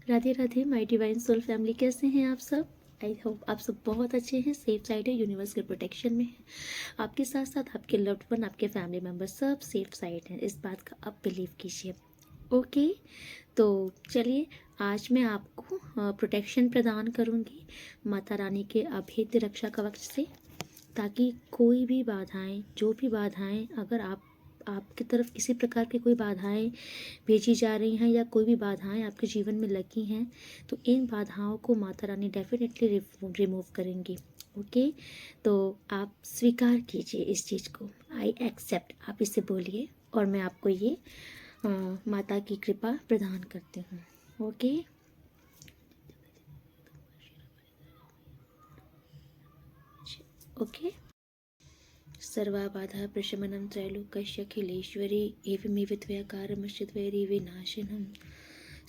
Radhe Radhe my divine soul family, कैसे हैं आप सब। आई होप आप सब बहुत अच्छे हैं, सेफ साइड है, यूनिवर्स के प्रोटेक्शन में है। आपके साथ साथ आपके लव्ड वन, आपके फैमिली मेम्बर सब सेफ साइड हैं, इस बात का आप बिलीव कीजिए। ओके, तो चलिए आज मैं आपको प्रोटेक्शन प्रदान करूंगी माता रानी के अभेद्य रक्षा कवच से, ताकि कोई भी बाधाएं, जो भी बाधाएं, अगर आपकी तरफ किसी प्रकार की कोई बाधाएं भेजी जा रही हैं या कोई भी बाधाएं आपके जीवन में लगी हैं, तो इन बाधाओं को माता रानी डेफिनेटली रिमूव करेंगी। ओके, तो आप स्वीकार कीजिए इस चीज़ को, आई एक्सेप्ट, आप इसे बोलिए और मैं आपको ये माता की कृपा प्रदान करती हूँ। Okay, okay. सर्वाबाधा प्रशमनं त्रैलोक्यखिलेश्वरी एवमेव त्वयाकारमश्चिद्वैरी विनाशिनं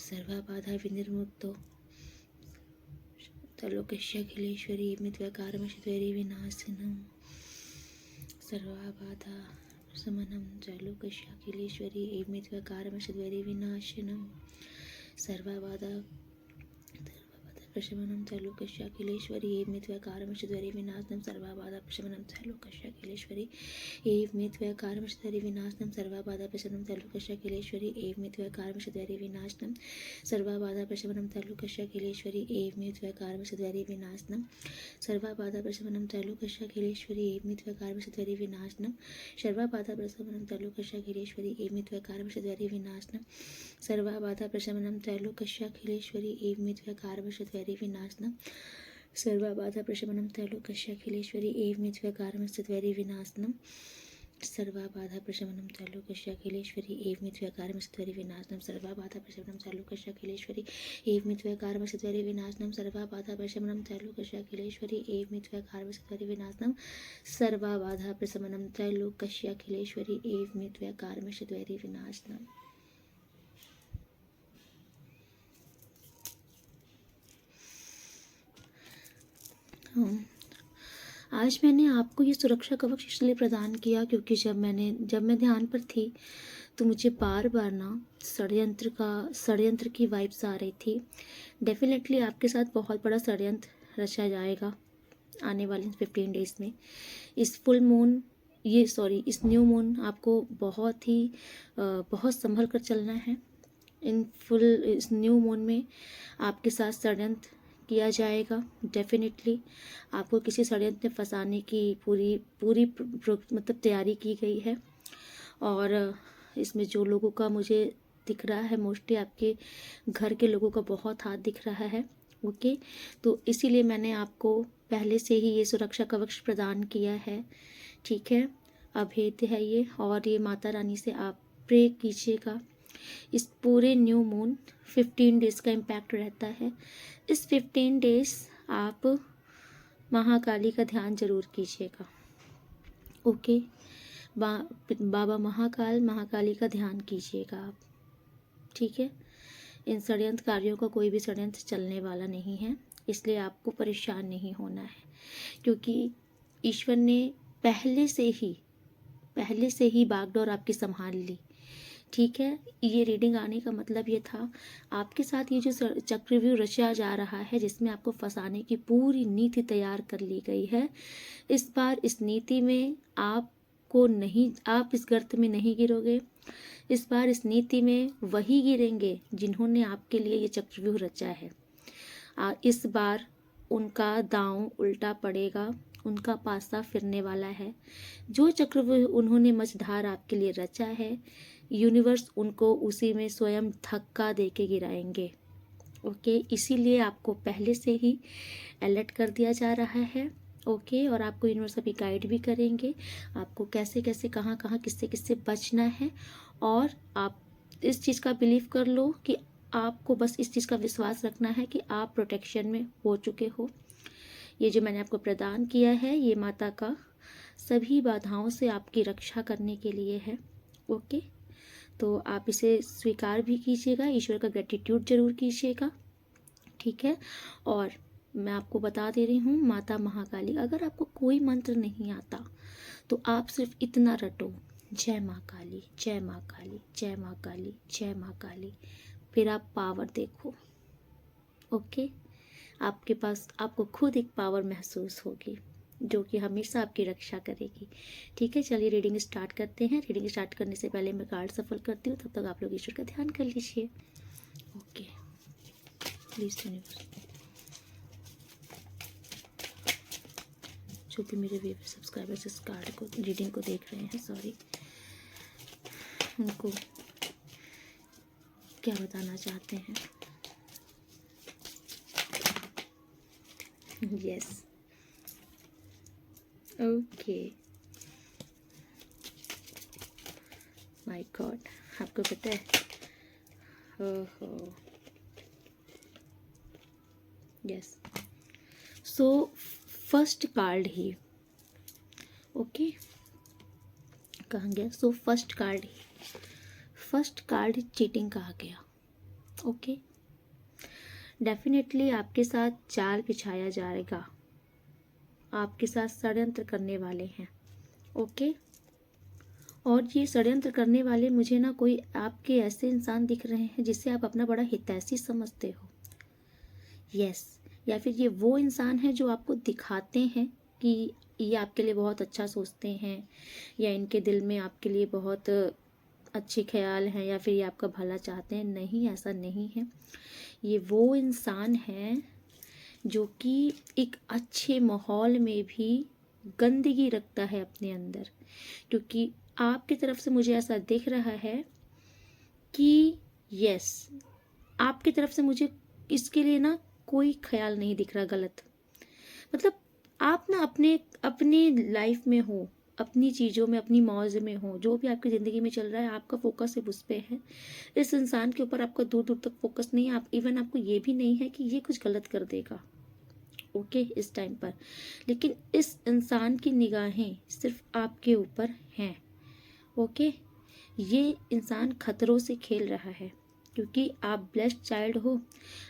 सर्वाबाधा विनिर्मुक्तो त्रैलोक्यखिलेश्वरी एवमेव त्वयाकारमश्चिद्वैरी विनाशिनं सर्वाबाधा प्रशमनं त्रैलोक्यखिलेश्वरी एवमेव त्वयाकारमश्चिद्वैरी विनाशिनं सर्वाबाधा प्रशमनं त्रैलोक्यखिलेश्वरी एवमेव त्वयाकारमश्चिद्वैरी विनाशनं सर्वाबाधा प्रशमनं त्रैलोक्यखिलेश्वरी एवमेव त्वयाकारमश्चिद्वैरी विनाशनं सर्वाबाधा प्रशमनं त्रैलोक्यखिलेश्वरी एवमेव त्वयाकारमश्चिद्वैरी विनाशनं सर्वाबाधा प्रशमनं त्रैलोक्यखिलेश्वरी एवमेव त्वयाकारमश्चिद्वैरी विनाशनं सर्वाबाधा प्रशमनं त्रैलोक्यखिलेश्वरी एवमेव त्वयाकारमश्चिद्वैरी विनाशनं सर्वाबाधा प्रशमनं त्रैलोक्यखिलेश्वरी एवमेव त्वयाकारमश्चिद्वैरी विनाशनं सर्वाबाधा प्रशमनं त्रैलोक्यखिलेश्वरी एवमेव त्वयाकारमश्चिद्वैरी विनाशनं सर्वाबाधा प्रशमनं त्रैलोक्यखिलेश्वरी एवमेव त्वयाकारमश्चिद्वैरी विनाशनं सर्वाबाधा प्रशमनं त्रैलोक्यखिलेश्वरी एवमेव त्वयाकारमश्चिद्वैरी विनाशनं सर्वाबाधा प्रशमनं त्रैलोक्यखिलेश्वरी एवमेव त्वयाकारमश्चिद्वैरी विनाशनं सर्वाबाधा प्रशमनं त्रैलोक्यखिलेश्वरी एवमेव त्वयाकारमश्चिद्वैरी विनाशनं सर्वाबाधा प्रशमनं त्रैलोक्यखिलेश्वरी एवमेव त्वयाकारमश्चिद्वैरी विनाशनं। आज मैंने आपको ये सुरक्षा कवच इसलिए प्रदान किया क्योंकि जब मैं ध्यान पर थी तो मुझे बार बार ना षड्यंत्र की वाइब्स आ रही थी। डेफिनेटली आपके साथ बहुत बड़ा षड्यंत्र रचा जाएगा आने वाले 15 डेज में। इस न्यू मून आपको बहुत संभल कर चलना है। इस न्यू मून में आपके साथ षड्यंत्र किया जाएगा। डेफिनेटली आपको किसी षड्यंत्र में फंसाने की पूरी मतलब तैयारी की गई है। और इसमें जो लोगों का मुझे दिख रहा है, मोस्टली आपके घर के लोगों का बहुत हाथ दिख रहा है। ओके, तो इसीलिए मैंने आपको पहले से ही ये सुरक्षा कवच प्रदान किया है। ठीक है, अभेद्य है ये, और ये माता रानी से आप प्रे कीजिएगा। इस पूरे न्यू मून 15 डेज का इम्पैक्ट रहता है। इस 15 डेज आप महाकाली का ध्यान जरूर कीजिएगा। ओके, बाबा महाकाली का ध्यान कीजिएगा आप। ठीक है, इन षड्यंत्रकारियों का कोई भी षड्यंत्र चलने वाला नहीं है, इसलिए आपको परेशान नहीं होना है, क्योंकि ईश्वर ने पहले से ही बागडोर आपकी संभाल ली। ठीक है, ये रीडिंग आने का मतलब ये था, आपके साथ ये जो चक्रव्यूह रचा जा रहा है, जिसमें आपको फंसाने की पूरी नीति तैयार कर ली गई है, इस बार इस नीति में आप इस गर्त में नहीं गिरोगे। इस बार इस नीति में वही गिरेंगे जिन्होंने आपके लिए ये चक्रव्यूह रचा है। इस बार उनका दांव उल्टा पड़ेगा, उनका पासा फिरने वाला है। जो चक्रव्यूह उन्होंने मझधार आपके लिए रचा है, यूनिवर्स उनको उसी में स्वयं धक्का दे के गिराएंगे। ओके, इसीलिए आपको पहले से ही अलर्ट कर दिया जा रहा है। ओके, और आपको यूनिवर्स अभी गाइड भी करेंगे, आपको कैसे कैसे कहाँ कहाँ किससे किससे बचना है। और आप इस चीज़ का बिलीव कर लो कि आपको बस इस चीज़ का विश्वास रखना है कि आप प्रोटेक्शन में हो चुके हो। ये जो मैंने आपको प्रदान किया है, ये माता का सभी बाधाओं से आपकी रक्षा करने के लिए है। ओके, तो आप इसे स्वीकार भी कीजिएगा, ईश्वर का ग्रेटिट्यूड जरूर कीजिएगा। ठीक है, और मैं आपको बता दे रही हूँ, माता महाकाली, अगर आपको कोई मंत्र नहीं आता तो आप सिर्फ इतना रटो, जय माँ काली, जय माँ काली, जय माँ काली, जय माँ काली। फिर आप पावर देखो, ओके, आपके पास आपको खुद एक पावर महसूस होगी जो कि हमेशा आपकी रक्षा करेगी। ठीक है, चलिए रीडिंग स्टार्ट करते हैं। रीडिंग स्टार्ट करने से पहले मैं कार्ड सफल करती हूँ, तब तक आप लोग ईश्वर का ध्यान कर लीजिए। ओके, प्लीज यूनिवर्स, जो भी मेरे व्यूअर सब्सक्राइबर्स इस कार्ड को रीडिंग को देख रहे हैं, सॉरी, उनको क्या बताना चाहते हैं। यस, ओके, माय गॉड, आपको पता है, ओहो, यस, सो फर्स्ट कार्ड ही, ओके, कहाँ गया, सो फर्स्ट कार्ड चीटिंग कहा गया। ओके, डेफिनेटली आपके साथ जाल बिछाया जाएगा, आपके साथ षड्यंत्र करने वाले हैं। ओके, और ये षड्यंत्र करने वाले मुझे ना कोई आपके ऐसे इंसान दिख रहे हैं जिसे आप अपना बड़ा हितैषी समझते हो। यस, या फिर ये वो इंसान है जो आपको दिखाते हैं कि ये आपके लिए बहुत अच्छा सोचते हैं, या इनके दिल में आपके लिए बहुत अच्छे ख्याल हैं, या फिर ये आपका भला चाहते हैं। नहीं, ऐसा नहीं है। ये वो इंसान है जो कि एक अच्छे माहौल में भी गंदगी रखता है अपने अंदर, क्योंकि आपकी तरफ से मुझे ऐसा दिख रहा है कि यस, आपकी तरफ से मुझे इसके लिए ना कोई ख्याल नहीं दिख रहा गलत। मतलब आप ना अपने अपने लाइफ में हो, अपनी चीज़ों में, अपनी मौज में हो, जो भी आपकी ज़िंदगी में चल रहा है आपका फोकस सिर्फ उस पर है। इस इंसान के ऊपर आपका दूर दूर तक फोकस नहीं है। आप इवन आपको ये भी नहीं है कि ये कुछ गलत कर देगा, ओके, इस टाइम पर। लेकिन इस इंसान की निगाहें सिर्फ आपके ऊपर हैं। ओके, ये इंसान खतरों से खेल रहा है क्योंकि आप ब्लेस्ड चाइल्ड हो।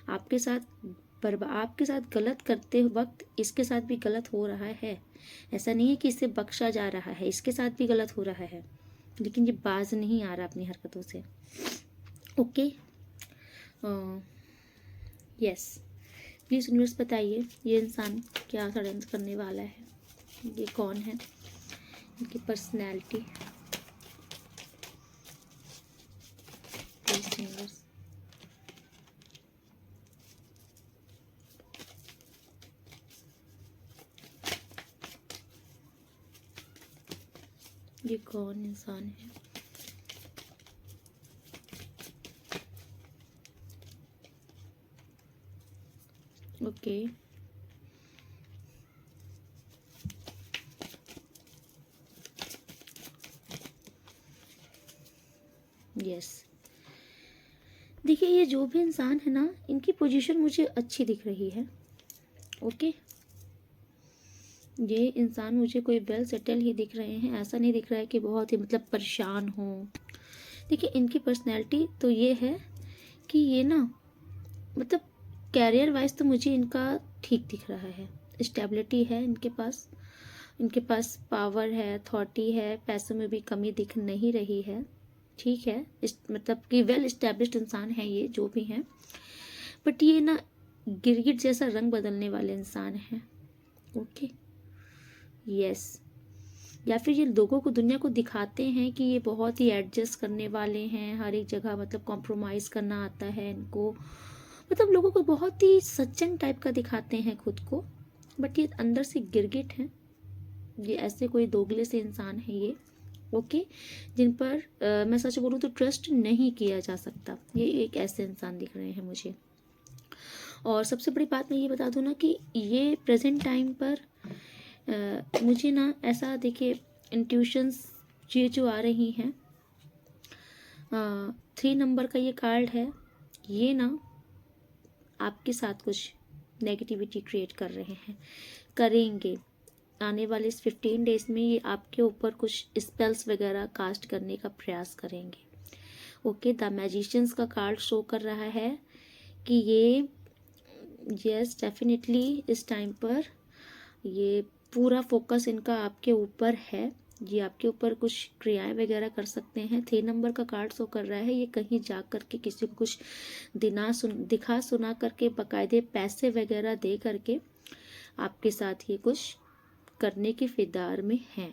आपके साथ गलत करते वक्त इसके साथ भी गलत हो रहा है। ऐसा नहीं है कि इसे बख्शा जा रहा है, इसके साथ भी गलत हो रहा है, लेकिन ये बाज नहीं आ रहा अपनी हरकतों से। ओके, यस, प्लीज़ यूनिवर्स बताइए ये इंसान क्या षड्यंत्र करने वाला है, ये कौन है, इनकी पर्सनैलिटी, प्लीज़ यूनिवर्स। ये कौन इंसान है, ओके, यस। देखिए, ये जो भी इंसान है ना, इनकी पोजीशन मुझे अच्छी दिख रही है। ओके, ये इंसान मुझे कोई वेल सेटल ही दिख रहे हैं। ऐसा नहीं दिख रहा है कि बहुत ही मतलब परेशान हो। देखिए, इनकी पर्सनैलिटी तो ये है कि ये ना मतलब कैरियर वाइज तो मुझे इनका ठीक दिख रहा है। स्टेबिलिटी है इनके पास, इनके पास पावर है, अथॉरिटी है, पैसों में भी कमी दिख नहीं रही है। ठीक है, मतलब कि वेल इस्टेब्लिश्ड इंसान है ये, जो भी हैं। बट ये ना गिरगिट जैसा रंग बदलने वाले इंसान हैं। ओके, यस, या फिर ये लोगों को, दुनिया को दिखाते हैं कि ये बहुत ही एडजस्ट करने वाले हैं, हर एक जगह मतलब कॉम्प्रोमाइज़ करना आता है इनको। मतलब लोगों को बहुत ही सज्जन टाइप का दिखाते हैं खुद को, बट ये अंदर से गिरगिट हैं। ये ऐसे कोई दोगले से इंसान है ये, ओके, जिन पर मैं सच बोलूँ तो ट्रस्ट नहीं किया जा सकता। ये एक ऐसे इंसान दिख रहे हैं मुझे। और सबसे बड़ी बात मैं ये बता दूँ ना कि ये प्रेजेंट टाइम पर मुझे ना ऐसा, देखिए, इंट्यूशंस ये जो आ रही हैं, 3 नंबर का ये कार्ड है, ये ना आपके साथ कुछ नेगेटिविटी क्रिएट कर रहे हैं, करेंगे। आने वाले इस 15 डेज में ये आपके ऊपर कुछ स्पेल्स वगैरह कास्ट करने का प्रयास करेंगे। ओके, द मैजिशियंस का कार्ड शो कर रहा है कि ये यस डेफिनेटली इस टाइम पर ये पूरा फोकस इनका आपके ऊपर है। ये आपके ऊपर कुछ क्रियाएं वगैरह कर सकते हैं। 3 नंबर का कार्ड शो कर रहा है, ये कहीं जा कर के किसी को कुछ दिखा सुना करके बाकायदे पैसे वगैरह दे करके आपके साथ ये कुछ करने की फिदार में हैं।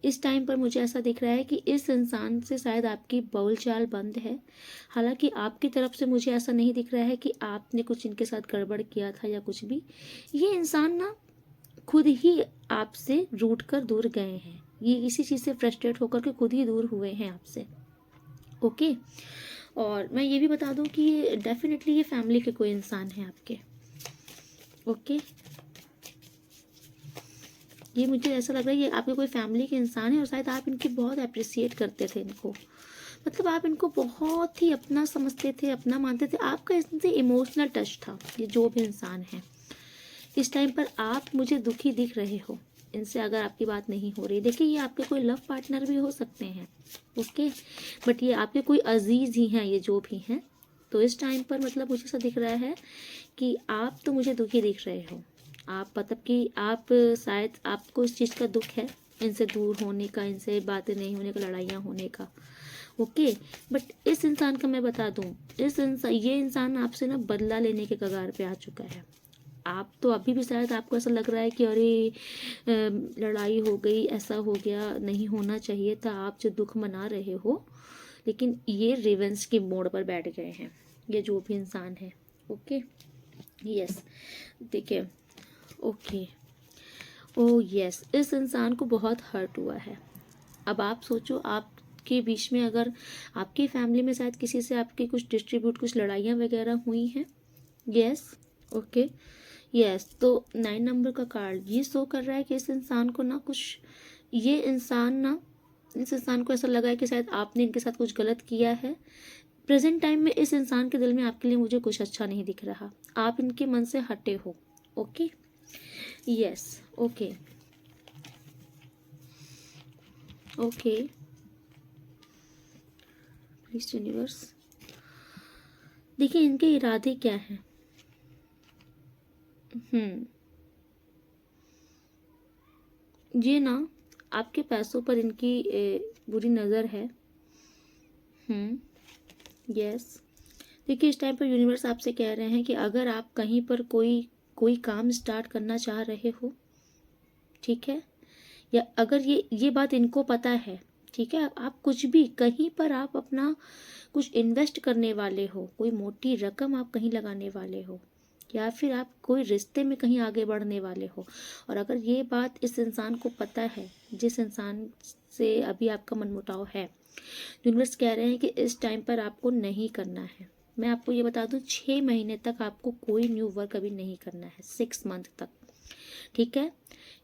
इस टाइम पर मुझे ऐसा दिख रहा है कि इस इंसान से शायद आपकी बोलचाल बंद है। हालांकि आपकी तरफ से मुझे ऐसा नहीं दिख रहा है कि आपने कुछ इनके साथ गड़बड़ किया था या कुछ भी। ये इंसान ना खुद ही आपसे रूठ कर दूर गए हैं, ये इसी चीज़ से फ्रस्ट्रेट होकर के खुद ही दूर हुए हैं आपसे। ओके, और मैं ये भी बता दूं कि डेफिनेटली ये फैमिली के कोई इंसान है आपके। ओके, ये मुझे ऐसा लग रहा है ये आपके कोई फैमिली के इंसान है और शायद आप इनकी बहुत अप्रिसिएट करते थे इनको, मतलब आप इनको बहुत ही अपना समझते थे, अपना मानते थे, आपका इनसे इमोशनल टच था। ये जो भी इंसान है इस टाइम पर आप मुझे दुखी दिख रहे हो इनसे, अगर आपकी बात नहीं हो रही। देखिए, ये आपके कोई लव पार्टनर भी हो सकते हैं, ओके, बट ये आपके कोई अजीज ही हैं, ये जो भी हैं। तो इस टाइम पर मतलब मुझे ऐसा दिख रहा है कि आप तो मुझे दुखी दिख रहे हो, आप मतलब कि आप शायद आपको इस चीज़ का दुख है, इनसे दूर होने का, इनसे बातें नहीं होने का, लड़ाइयाँ होने का। ओके, बट इस इंसान का मैं बता दूं, ये इंसान आपसे ना बदला लेने के कगार पे आ चुका है। आप तो अभी भी शायद आपको ऐसा लग रहा है कि अरे लड़ाई हो गई, ऐसा हो गया, नहीं होना चाहिए था, आप जो दुख मना रहे हो, लेकिन ये रिवेंज के मोड़ पर बैठ गए हैं ये जो भी इंसान है। ओके, यस, देखिए, ओके, ओ यस, इस इंसान को बहुत हर्ट हुआ है। अब आप सोचो, आपके बीच में अगर आपकी फैमिली में शायद किसी से आपकी कुछ लड़ाइयाँ वगैरह हुई हैं। यस, ओके, यस, तो 9 नंबर का कार्ड ये शो कर रहा है कि इस इंसान को ना कुछ, ये इंसान ना, इस इंसान को ऐसा लगा है कि शायद आपने इनके साथ कुछ गलत किया है। प्रेजेंट टाइम में इस इंसान के दिल में आपके लिए मुझे कुछ अच्छा नहीं दिख रहा, आप इनके मन से हटे हो। Okay, yes, okay, okay, please universe, देखिए इनके इरादे क्या हैं। ये ना आपके पैसों पर इनकी बुरी नज़र है। यस, देखिए इस टाइम पर यूनिवर्स आपसे कह रहे हैं कि अगर आप कहीं पर कोई काम स्टार्ट करना चाह रहे हो, ठीक है, या अगर ये बात इनको पता है, ठीक है, आप कुछ भी कहीं पर आप अपना कुछ इन्वेस्ट करने वाले हो, कोई मोटी रकम आप कहीं लगाने वाले हो, या फिर आप कोई रिश्ते में कहीं आगे बढ़ने वाले हो, और अगर ये बात इस इंसान को पता है, जिस इंसान से अभी आपका मनमुटाव है, यूनिवर्स कह रहे हैं कि इस टाइम पर आपको नहीं करना है। मैं आपको ये बता दूं, 6 महीने तक आपको कोई न्यू वर्क अभी नहीं करना है, 6 मंथ तक, ठीक है,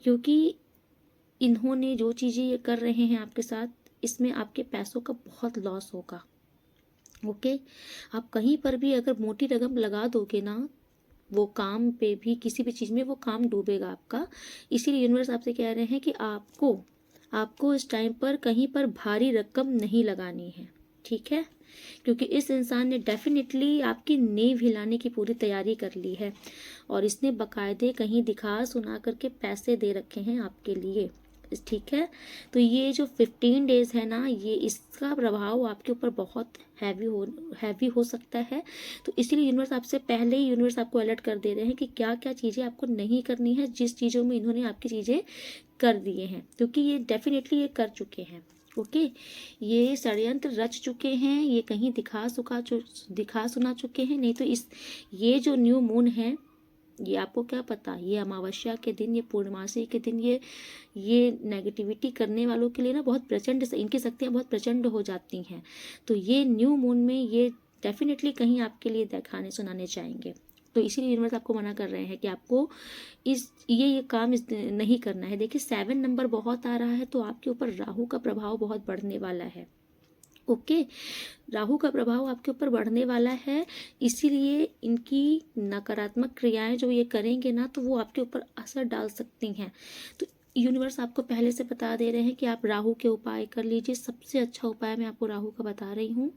क्योंकि इन्होंने जो चीज़ें ये कर रहे हैं आपके साथ, इसमें आपके पैसों का बहुत लॉस होगा। ओके, आप कहीं पर भी अगर मोटी रकम लगा दोगे ना, वो काम पे भी, किसी भी चीज़ में वो काम डूबेगा आपका। इसीलिए यूनिवर्स आपसे कह रहे हैं कि आपको इस टाइम पर कहीं पर भारी रकम नहीं लगानी है, ठीक है, क्योंकि इस इंसान ने डेफिनेटली आपकी नींव हिलाने की पूरी तैयारी कर ली है और इसने बकायदे कहीं दिखा सुना करके पैसे दे रखे हैं आपके लिए, ठीक है। तो ये जो 15 डेज है ना, ये इसका प्रभाव आपके ऊपर बहुत हैवी हो सकता है। तो इसीलिए यूनिवर्स आपसे पहले ही यूनिवर्स आपको अलर्ट कर दे रहे हैं कि क्या क्या चीज़ें आपको नहीं करनी है, जिस चीज़ों में इन्होंने आपकी चीज़ें कर दिए हैं, क्योंकि ये डेफिनेटली ये कर चुके हैं। ओके, ये षड्यंत्र रच चुके हैं, ये कहीं दिखा सुना चुके हैं। नहीं तो ये जो न्यू मून है, ये आपको क्या पता, ये अमावस्या के दिन, ये पूर्णमासी के दिन, ये नेगेटिविटी करने वालों के लिए ना बहुत प्रचंड, इनकी शक्तियाँ बहुत प्रचंड हो जाती हैं। तो ये न्यू मून में ये डेफिनेटली कहीं आपके लिए दिखाने सुनाने चाहेंगे। तो इसीलिए यूनिवर्स आपको मना कर रहे हैं कि आपको ये काम नहीं करना है। देखिए 7 नंबर बहुत आ रहा है, तो आपके ऊपर राहु का प्रभाव बहुत बढ़ने वाला है। ओके, राहु का प्रभाव आपके ऊपर बढ़ने वाला है, इसीलिए इनकी नकारात्मक क्रियाएं जो ये करेंगे ना, तो वो आपके ऊपर असर डाल सकती हैं। तो यूनिवर्स आपको पहले से बता दे रहे हैं कि आप राहु के उपाय कर लीजिए। सबसे अच्छा उपाय मैं आपको राहु का बता रही हूँ।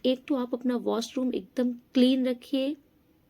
एक तो आप अपना वॉशरूम एकदम क्लीन रखिए,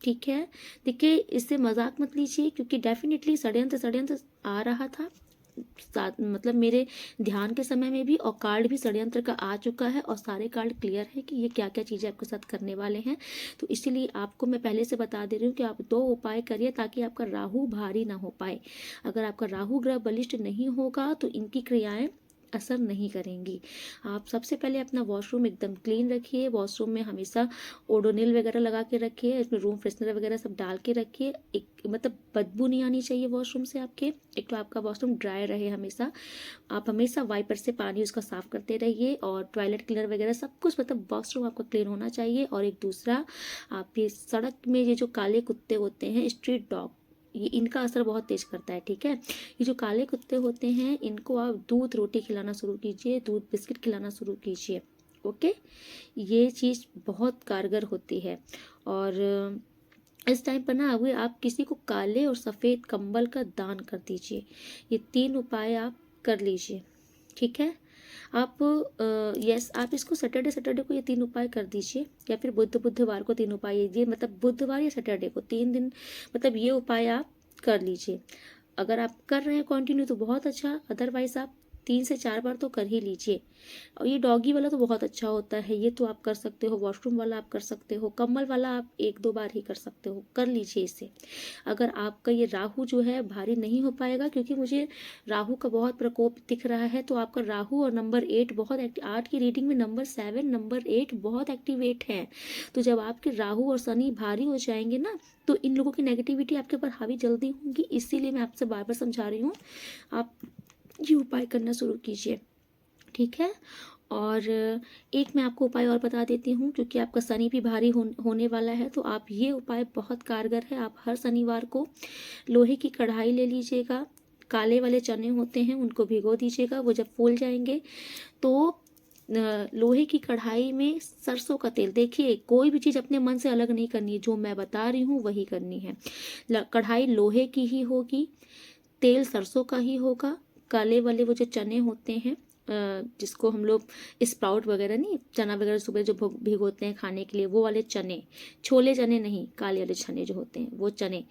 ठीक है। देखिए इससे मजाक मत लीजिए, क्योंकि डेफिनेटली षड्यंत्र आ रहा था, मतलब मेरे ध्यान के समय में भी, और कार्ड भी षड्यंत्र का आ चुका है और सारे कार्ड क्लियर है कि ये क्या क्या चीज़ें आपके साथ करने वाले हैं। तो इसीलिए आपको मैं पहले से बता दे रही हूँ कि आप 2 उपाय करिए ताकि आपका राहु भारी ना हो पाए। अगर आपका राहु ग्रह बलिष्ठ नहीं होगा तो इनकी क्रियाएं असर नहीं करेंगी। आप सबसे पहले अपना वॉशरूम एकदम क्लीन रखिए। वॉशरूम में हमेशा ओडोनिल वगैरह लगा के रखिए, इसमें रूम फ्रेशनर वगैरह सब डाल के रखिए। एक मतलब बदबू नहीं आनी चाहिए वॉशरूम से आपके। एक तो आपका वॉशरूम ड्राई रहे हमेशा, आप हमेशा वाइपर से पानी उसका साफ करते रहिए, और टॉयलेट क्लीनर वगैरह सब कुछ, मतलब वॉशरूम आपका क्लीन होना चाहिए। और एक दूसरा, आप ये सड़क में ये जो काले कुत्ते होते हैं, स्ट्रीट डॉग, ये इनका असर बहुत तेज करता है, ठीक है। ये जो काले कुत्ते होते हैं इनको आप दूध रोटी खिलाना शुरू कीजिए, दूध बिस्किट खिलाना शुरू कीजिए, ओके। ये चीज़ बहुत कारगर होती है। और इस टाइम पर ना अभी आप किसी को काले और सफ़ेद कंबल का दान कर दीजिए। ये 3 उपाय आप कर लीजिए, ठीक है। आप यस, आप इसको सैटरडे सैटरडे को ये 3 उपाय कर दीजिए, या फिर बुधवार को 3 उपाय, ये मतलब बुधवार या सैटरडे को 3 दिन, मतलब ये उपाय आप कर लीजिए। अगर आप कर रहे हैं कंटिन्यू तो बहुत अच्छा, अदरवाइज आप 3 से 4 बार तो कर ही लीजिए। और ये डॉगी वाला तो बहुत अच्छा होता है, ये तो आप कर सकते हो। वॉशरूम वाला आप कर सकते हो, कम्बल वाला आप 1-2 बार ही कर सकते हो, कर लीजिए इसे। अगर आपका ये राहु जो है भारी नहीं हो पाएगा, क्योंकि मुझे राहु का बहुत प्रकोप दिख रहा है, तो आपका राहु और नंबर 8 बहुत 8 की रीडिंग में नंबर 7 नंबर 8 बहुत एक्टिवेट है। तो जब आपके राहु और शनि भारी हो जाएंगे ना, तो इन लोगों की नेगेटिविटी आपके ऊपर हावी जल्दी होंगी। इसीलिए मैं आपसे बार बार समझा रही हूँ, आप ये उपाय करना शुरू कीजिए, ठीक है। और एक मैं आपको उपाय और बता देती हूँ, क्योंकि आपका शनि भी भारी होने वाला है, तो आप ये उपाय बहुत कारगर है। आप हर शनिवार को लोहे की कढ़ाई ले लीजिएगा, काले वाले चने होते हैं उनको भिगो दीजिएगा। वो जब फूल जाएंगे तो लोहे की कढ़ाई में सरसों का तेल, देखिए कोई भी चीज़ अपने मन से अलग नहीं करनी है, जो मैं बता रही हूँ वही करनी है। कढ़ाई लोहे की ही होगी, तेल सरसों का ही होगा। काले वाले वो जो चने होते हैं, जिसको हम लोग स्प्राउट वगैरह, नहीं चना वगैरह सुबह जो भिगोते हैं खाने के लिए, वो वाले चने, छोले चने नहीं, काले वाले चने जो होते हैं वो चने,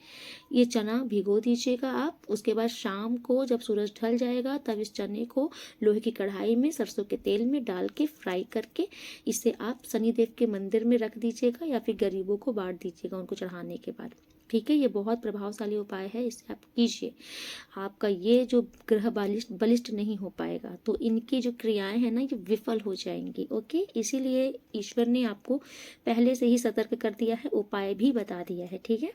ये चना भिगो दीजिएगा आप। उसके बाद शाम को जब सूरज ढल जाएगा तब इस चने को लोहे की कढ़ाई में सरसों के तेल में डाल के फ्राई करके इसे आप शनिदेव के मंदिर में रख दीजिएगा, या फिर गरीबों को बांट दीजिएगा उनको चढ़ाने के बाद, ठीक है। ये बहुत प्रभावशाली उपाय है, इसे आप कीजिए। आपका ये जो ग्रह बलिष्ठ नहीं हो पाएगा, तो इनकी जो क्रियाएं हैं ना ये विफल हो जाएंगी, ओके। इसीलिए ईश्वर ने आपको पहले से ही सतर्क कर दिया है, उपाय भी बता दिया है, ठीक है।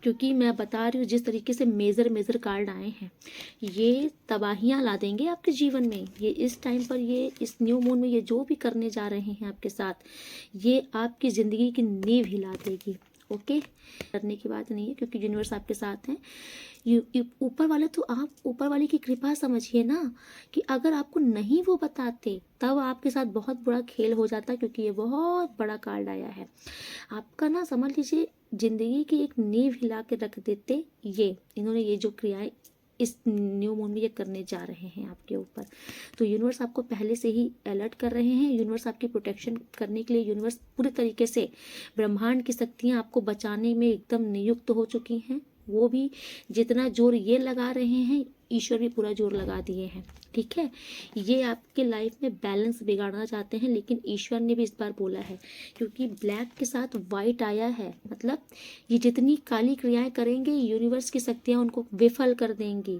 क्योंकि मैं बता रही हूँ जिस तरीके से मेजर कार्ड आए हैं, ये तबाहियां ला देंगे आपके जीवन में। ये इस टाइम पर, ये इस न्यू मून में ये जो भी करने जा रहे हैं आपके साथ, ये आपकी ज़िंदगी की नींव हिला देगी, ओके। करने की बात नहीं है, क्योंकि यूनिवर्स आपके साथ हैं। ऊपर वाले, तो आप ऊपर वाले की कृपा समझिए ना, कि अगर आपको नहीं वो बताते तब आपके साथ बहुत बुरा खेल हो जाता, क्योंकि ये बहुत बड़ा कार्ड आया है आपका ना, समझ लीजिए जिंदगी की एक नींव हिला के रख देते ये इन्होंने, ये जो क्रियाएं इस न्यू मून में ये करने जा रहे हैं आपके ऊपर। तो यूनिवर्स आपको पहले से ही अलर्ट कर रहे हैं। यूनिवर्स आपकी प्रोटेक्शन करने के लिए, यूनिवर्स पूरी तरीके से, ब्रह्मांड की शक्तियाँ आपको बचाने में एकदम नियुक्त हो चुकी हैं। वो भी जितना जोर ये लगा रहे हैं, ईश्वर भी पूरा जोर लगा दिए हैं, ठीक है। ये आपके लाइफ में बैलेंस बिगाड़ना चाहते हैं, लेकिन ईश्वर ने भी इस बार बोला है, क्योंकि ब्लैक के साथ वाइट आया है, मतलब ये जितनी काली क्रियाएं करेंगे यूनिवर्स की शक्तियां उनको विफल कर देंगी।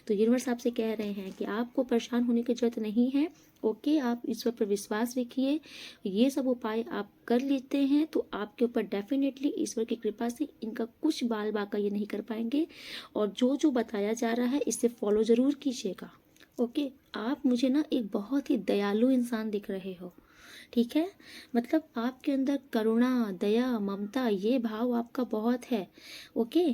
तो यूनिवर्स आपसे कह रहे हैं कि आपको परेशान होने की जरूरत नहीं है, ओके। आप ईश्वर पर विश्वास रखिए, ये सब उपाय आप कर लेते हैं तो आपके ऊपर डेफिनेटली ईश्वर की कृपा से इनका कुछ बाल बाका ये नहीं कर पाएंगे। और जो जो बताया जा रहा है इसे फॉलो ज़रूर कीजिएगा, ओके। आप मुझे ना एक बहुत ही दयालु इंसान दिख रहे हो, ठीक है। मतलब आपके अंदर करुणा, दया, ममता, ये भाव आपका बहुत है, ओके।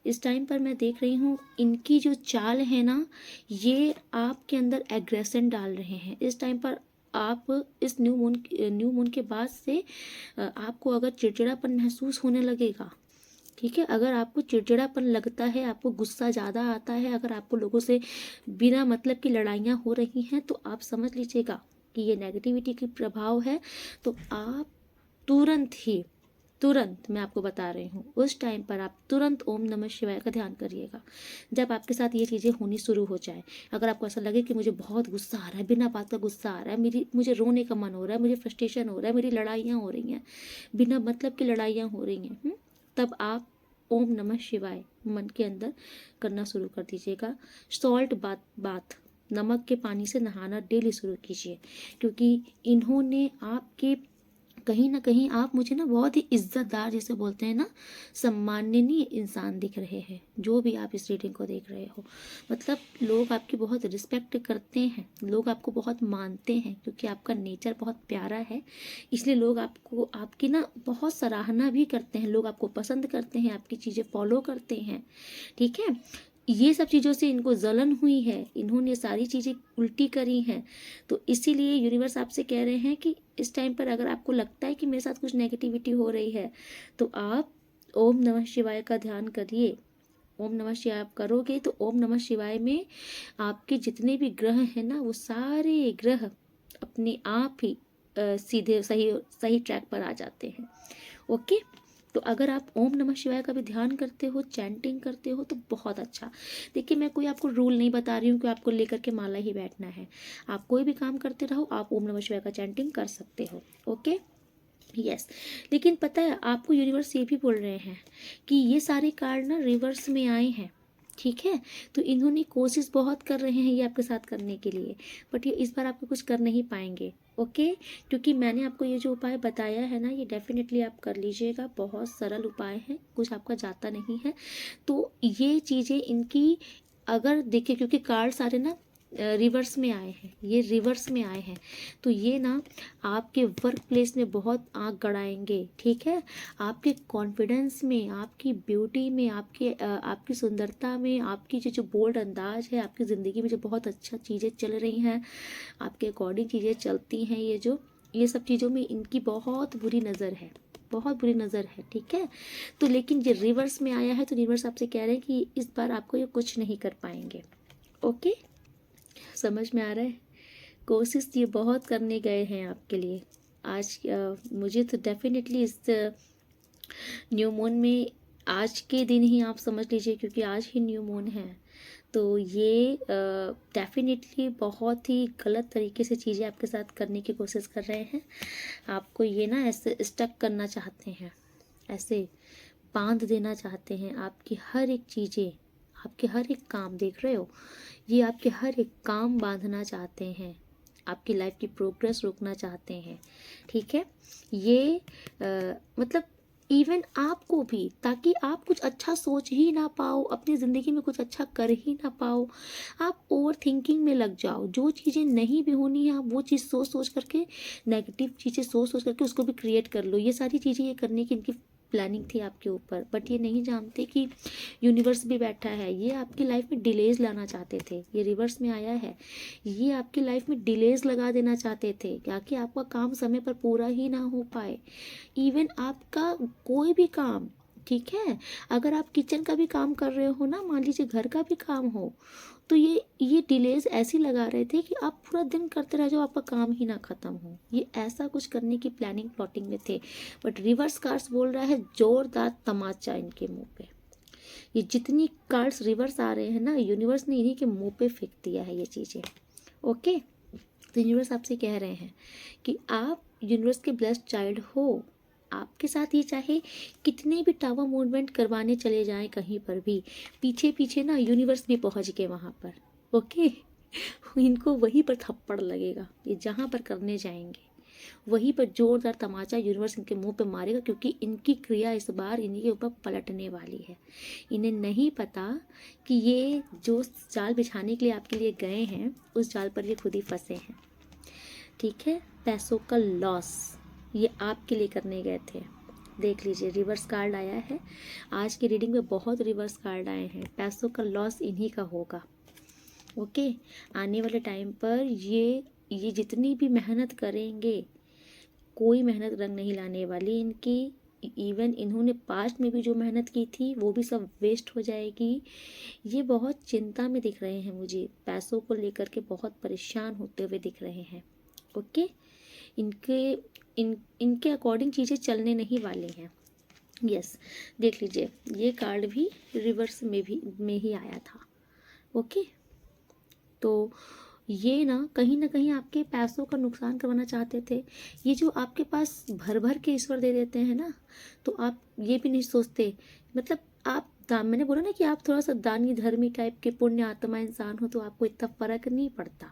इस टाइम पर मैं देख रही हूँ इनकी जो चाल है ना, ये आपके अंदर एग्रेशन डाल रहे हैं। इस टाइम पर आप इस न्यू मून के बाद से आपको अगर चिड़चिड़ापन महसूस होने लगेगा, ठीक है। अगर आपको चिड़चिड़ापन लगता है, आपको गुस्सा ज़्यादा आता है, अगर आपको लोगों से बिना मतलब की लड़ाइयाँ हो रही हैं, तो आप समझ लीजिएगा कि ये नेगेटिविटी की प्रभाव है। तो आप तुरंत ही तुरंत मैं आपको बता रही हूँ, उस टाइम पर आप तुरंत ओम नमः शिवाय का ध्यान करिएगा। जब आपके साथ ये चीज़ें होनी शुरू हो जाए, अगर आपको ऐसा लगे कि मुझे बहुत गुस्सा आ रहा है, बिना बात का गुस्सा आ रहा है, मुझे रोने का मन हो रहा है, मुझे फ्रस्ट्रेशन हो रहा है, मेरी लड़ाइयाँ हो रही हैं, बिना मतलब की लड़ाइयाँ हो रही हैं, तब आप ओम नमः शिवाय मन के अंदर करना शुरू कर दीजिएगा। सॉल्ट बाथ नमक के पानी से नहाना डेली शुरू कीजिए, क्योंकि इन्होंने आपके कहीं ना कहीं आप मुझे ना बहुत ही इज्जतदार, जैसे बोलते हैं ना, सम्माननीय इंसान दिख रहे हैं। जो भी आप इस रीडिंग को देख रहे हो, मतलब लोग आपकी बहुत रिस्पेक्ट करते हैं, लोग आपको बहुत मानते हैं, क्योंकि आपका नेचर बहुत प्यारा है। इसलिए लोग आपको आपकी ना बहुत सराहना भी करते हैं, लोग आपको पसंद करते हैं, आपकी चीज़ें फॉलो करते हैं। ठीक है, ये सब चीज़ों से इनको जलन हुई है, इन्होंने सारी चीज़ें उल्टी करी हैं। तो इसीलिए यूनिवर्स आपसे कह रहे हैं कि इस टाइम पर अगर आपको लगता है कि मेरे साथ कुछ नेगेटिविटी हो रही है, तो आप ओम नमः शिवाय का ध्यान करिए। ओम नमः शिवाय आप करोगे तो ओम नमः शिवाय में आपके जितने भी ग्रह हैं ना, वो सारे ग्रह अपने आप ही सीधे सही सही ट्रैक पर आ जाते हैं। ओके, तो अगर आप ओम नमः शिवाय का भी ध्यान करते हो, चैंटिंग करते हो, तो बहुत अच्छा। देखिए, मैं कोई आपको रूल नहीं बता रही हूँ कि आपको लेकर के माला ही बैठना है। आप कोई भी काम करते रहो, आप ओम नमः शिवाय का चैंटिंग कर सकते हो। Okay, yes. लेकिन पता है, आपको यूनिवर्स ये भी बोल रहे हैं कि ये सारे कार्ड ना रिवर्स में आए हैं। ठीक है, तो इन्होंने कोशिश बहुत कर रहे हैं ये आपके साथ करने के लिए, बट ये इस बार आपको कुछ कर नहीं पाएंगे। ओके, क्योंकि मैंने आपको ये जो उपाय बताया है ना, ये डेफिनेटली आप कर लीजिएगा। बहुत सरल उपाय है, कुछ आपका जाता नहीं है। तो ये चीज़ें इनकी अगर देखिए, क्योंकि कार्ड सारे ना रिवर्स में आए हैं, ये रिवर्स में आए हैं, तो ये ना आपके वर्क प्लेस में बहुत आग गड़ाएंगे। ठीक है, आपके कॉन्फिडेंस में, आपकी ब्यूटी में, आपकी सुंदरता में, आपकी जो बोल्ड अंदाज है, आपकी ज़िंदगी में जो बहुत अच्छा चीज़ें चल रही हैं, आपके अकॉर्डिंग चीज़ें चलती हैं, ये सब चीज़ों में इनकी बहुत बुरी नज़र है, बहुत बुरी नज़र है। ठीक है, तो लेकिन ये रिवर्स में आया है, तो रिवर्स आपसे कह रहे हैं कि इस बार आपको ये कुछ नहीं कर पाएंगे। ओके, समझ में आ रहा है? कोशिश ये बहुत करने गए हैं आपके लिए। आज मुझे तो डेफिनेटली इस न्यू मून में, आज के दिन ही आप समझ लीजिए, क्योंकि आज ही न्यू मून है, तो ये डेफिनेटली बहुत ही गलत तरीके से चीज़ें आपके साथ करने की कोशिश कर रहे हैं। आपको ये ना ऐसे स्टक करना चाहते हैं, ऐसे बांध देना चाहते हैं। आपकी हर एक चीज़ें, आपके हर एक काम, देख रहे हो, ये आपके हर एक काम बांधना चाहते हैं, आपकी लाइफ की प्रोग्रेस रोकना चाहते हैं। ठीक है, ये मतलब इवन आपको भी, ताकि आप कुछ अच्छा सोच ही ना पाओ, अपनी ज़िंदगी में कुछ अच्छा कर ही ना पाओ, आप ओवर थिंकिंग में लग जाओ। जो चीज़ें नहीं भी होनी है, आप वो चीज़ सोच सोच करके, नेगेटिव चीज़ें सोच सोच करके उसको भी क्रिएट कर लो। ये सारी चीज़ें ये करने की इनकी प्लानिंग थी आपके ऊपर, बट ये नहीं जानते कि यूनिवर्स भी बैठा है। ये आपकी लाइफ में डिलेज लाना चाहते थे, ये रिवर्स में आया है, ये आपकी लाइफ में डिलेज लगा देना चाहते थे, ताकि आपका काम समय पर पूरा ही ना हो पाए। इवन आपका कोई भी काम, ठीक है, अगर आप किचन का भी काम कर रहे हो ना, मान लीजिए घर का भी काम हो, तो ये डिलेज ऐसी लगा रहे थे कि आप पूरा दिन करते रह जाओ, आपका काम ही ना खत्म हो। ये ऐसा कुछ करने की प्लानिंग प्लॉटिंग में थे, बट रिवर्स कार्ड्स बोल रहा है जोरदार तमाचा इनके मुंह पे। ये जितनी कार्ड्स रिवर्स आ रहे हैं ना, यूनिवर्स ने इन्हीं के मुंह पे फेंक दिया है ये चीज़ें। ओके, तो यूनिवर्स आपसे कह रहे हैं कि आप यूनिवर्स के ब्लेस्ड चाइल्ड हो। आपके साथ ये चाहे कितने भी टावर मूवमेंट करवाने चले जाएं कहीं पर भी, पीछे पीछे ना यूनिवर्स भी पहुंच गए वहाँ पर। ओके, इनको वहीं पर थप्पड़ लगेगा, ये जहाँ पर करने जाएंगे वहीं पर जोरदार तमाचा यूनिवर्स इनके मुंह पे मारेगा, क्योंकि इनकी क्रिया इस बार इन्हीं के ऊपर पलटने वाली है। इन्हें नहीं पता कि ये जो जाल बिछाने के लिए आपके लिए गए हैं, उस जाल पर ये खुद ही फंसे हैं। ठीक है, पैसों का लॉस ये आपके लिए करने गए थे। देख लीजिए, रिवर्स कार्ड आया है। आज की रीडिंग में बहुत रिवर्स कार्ड आए हैं। पैसों का लॉस इन्हीं का होगा। ओके, आने वाले टाइम पर ये जितनी भी मेहनत करेंगे, कोई मेहनत रंग नहीं लाने वाली इनकी। इवन इन्होंने पास्ट में भी जो मेहनत की थी, वो भी सब वेस्ट हो जाएगी। ये बहुत चिंता में दिख रहे हैं मुझे, पैसों को लेकर के बहुत परेशान होते हुए दिख रहे हैं। ओके, इनके अकॉर्डिंग चीज़ें चलने नहीं वाली हैं। यस, देख लीजिए, ये कार्ड भी रिवर्स में ही आया था। ओके, तो ये ना कहीं आपके पैसों का नुकसान करवाना चाहते थे। ये जो आपके पास भर भर के ईश्वर दे देते हैं ना, तो आप ये भी नहीं सोचते, मतलब आप मैंने बोला ना कि आप थोड़ा सा दानी धर्मी टाइप के पुण्य आत्मा इंसान हो, तो आपको इतना फर्क नहीं पड़ता।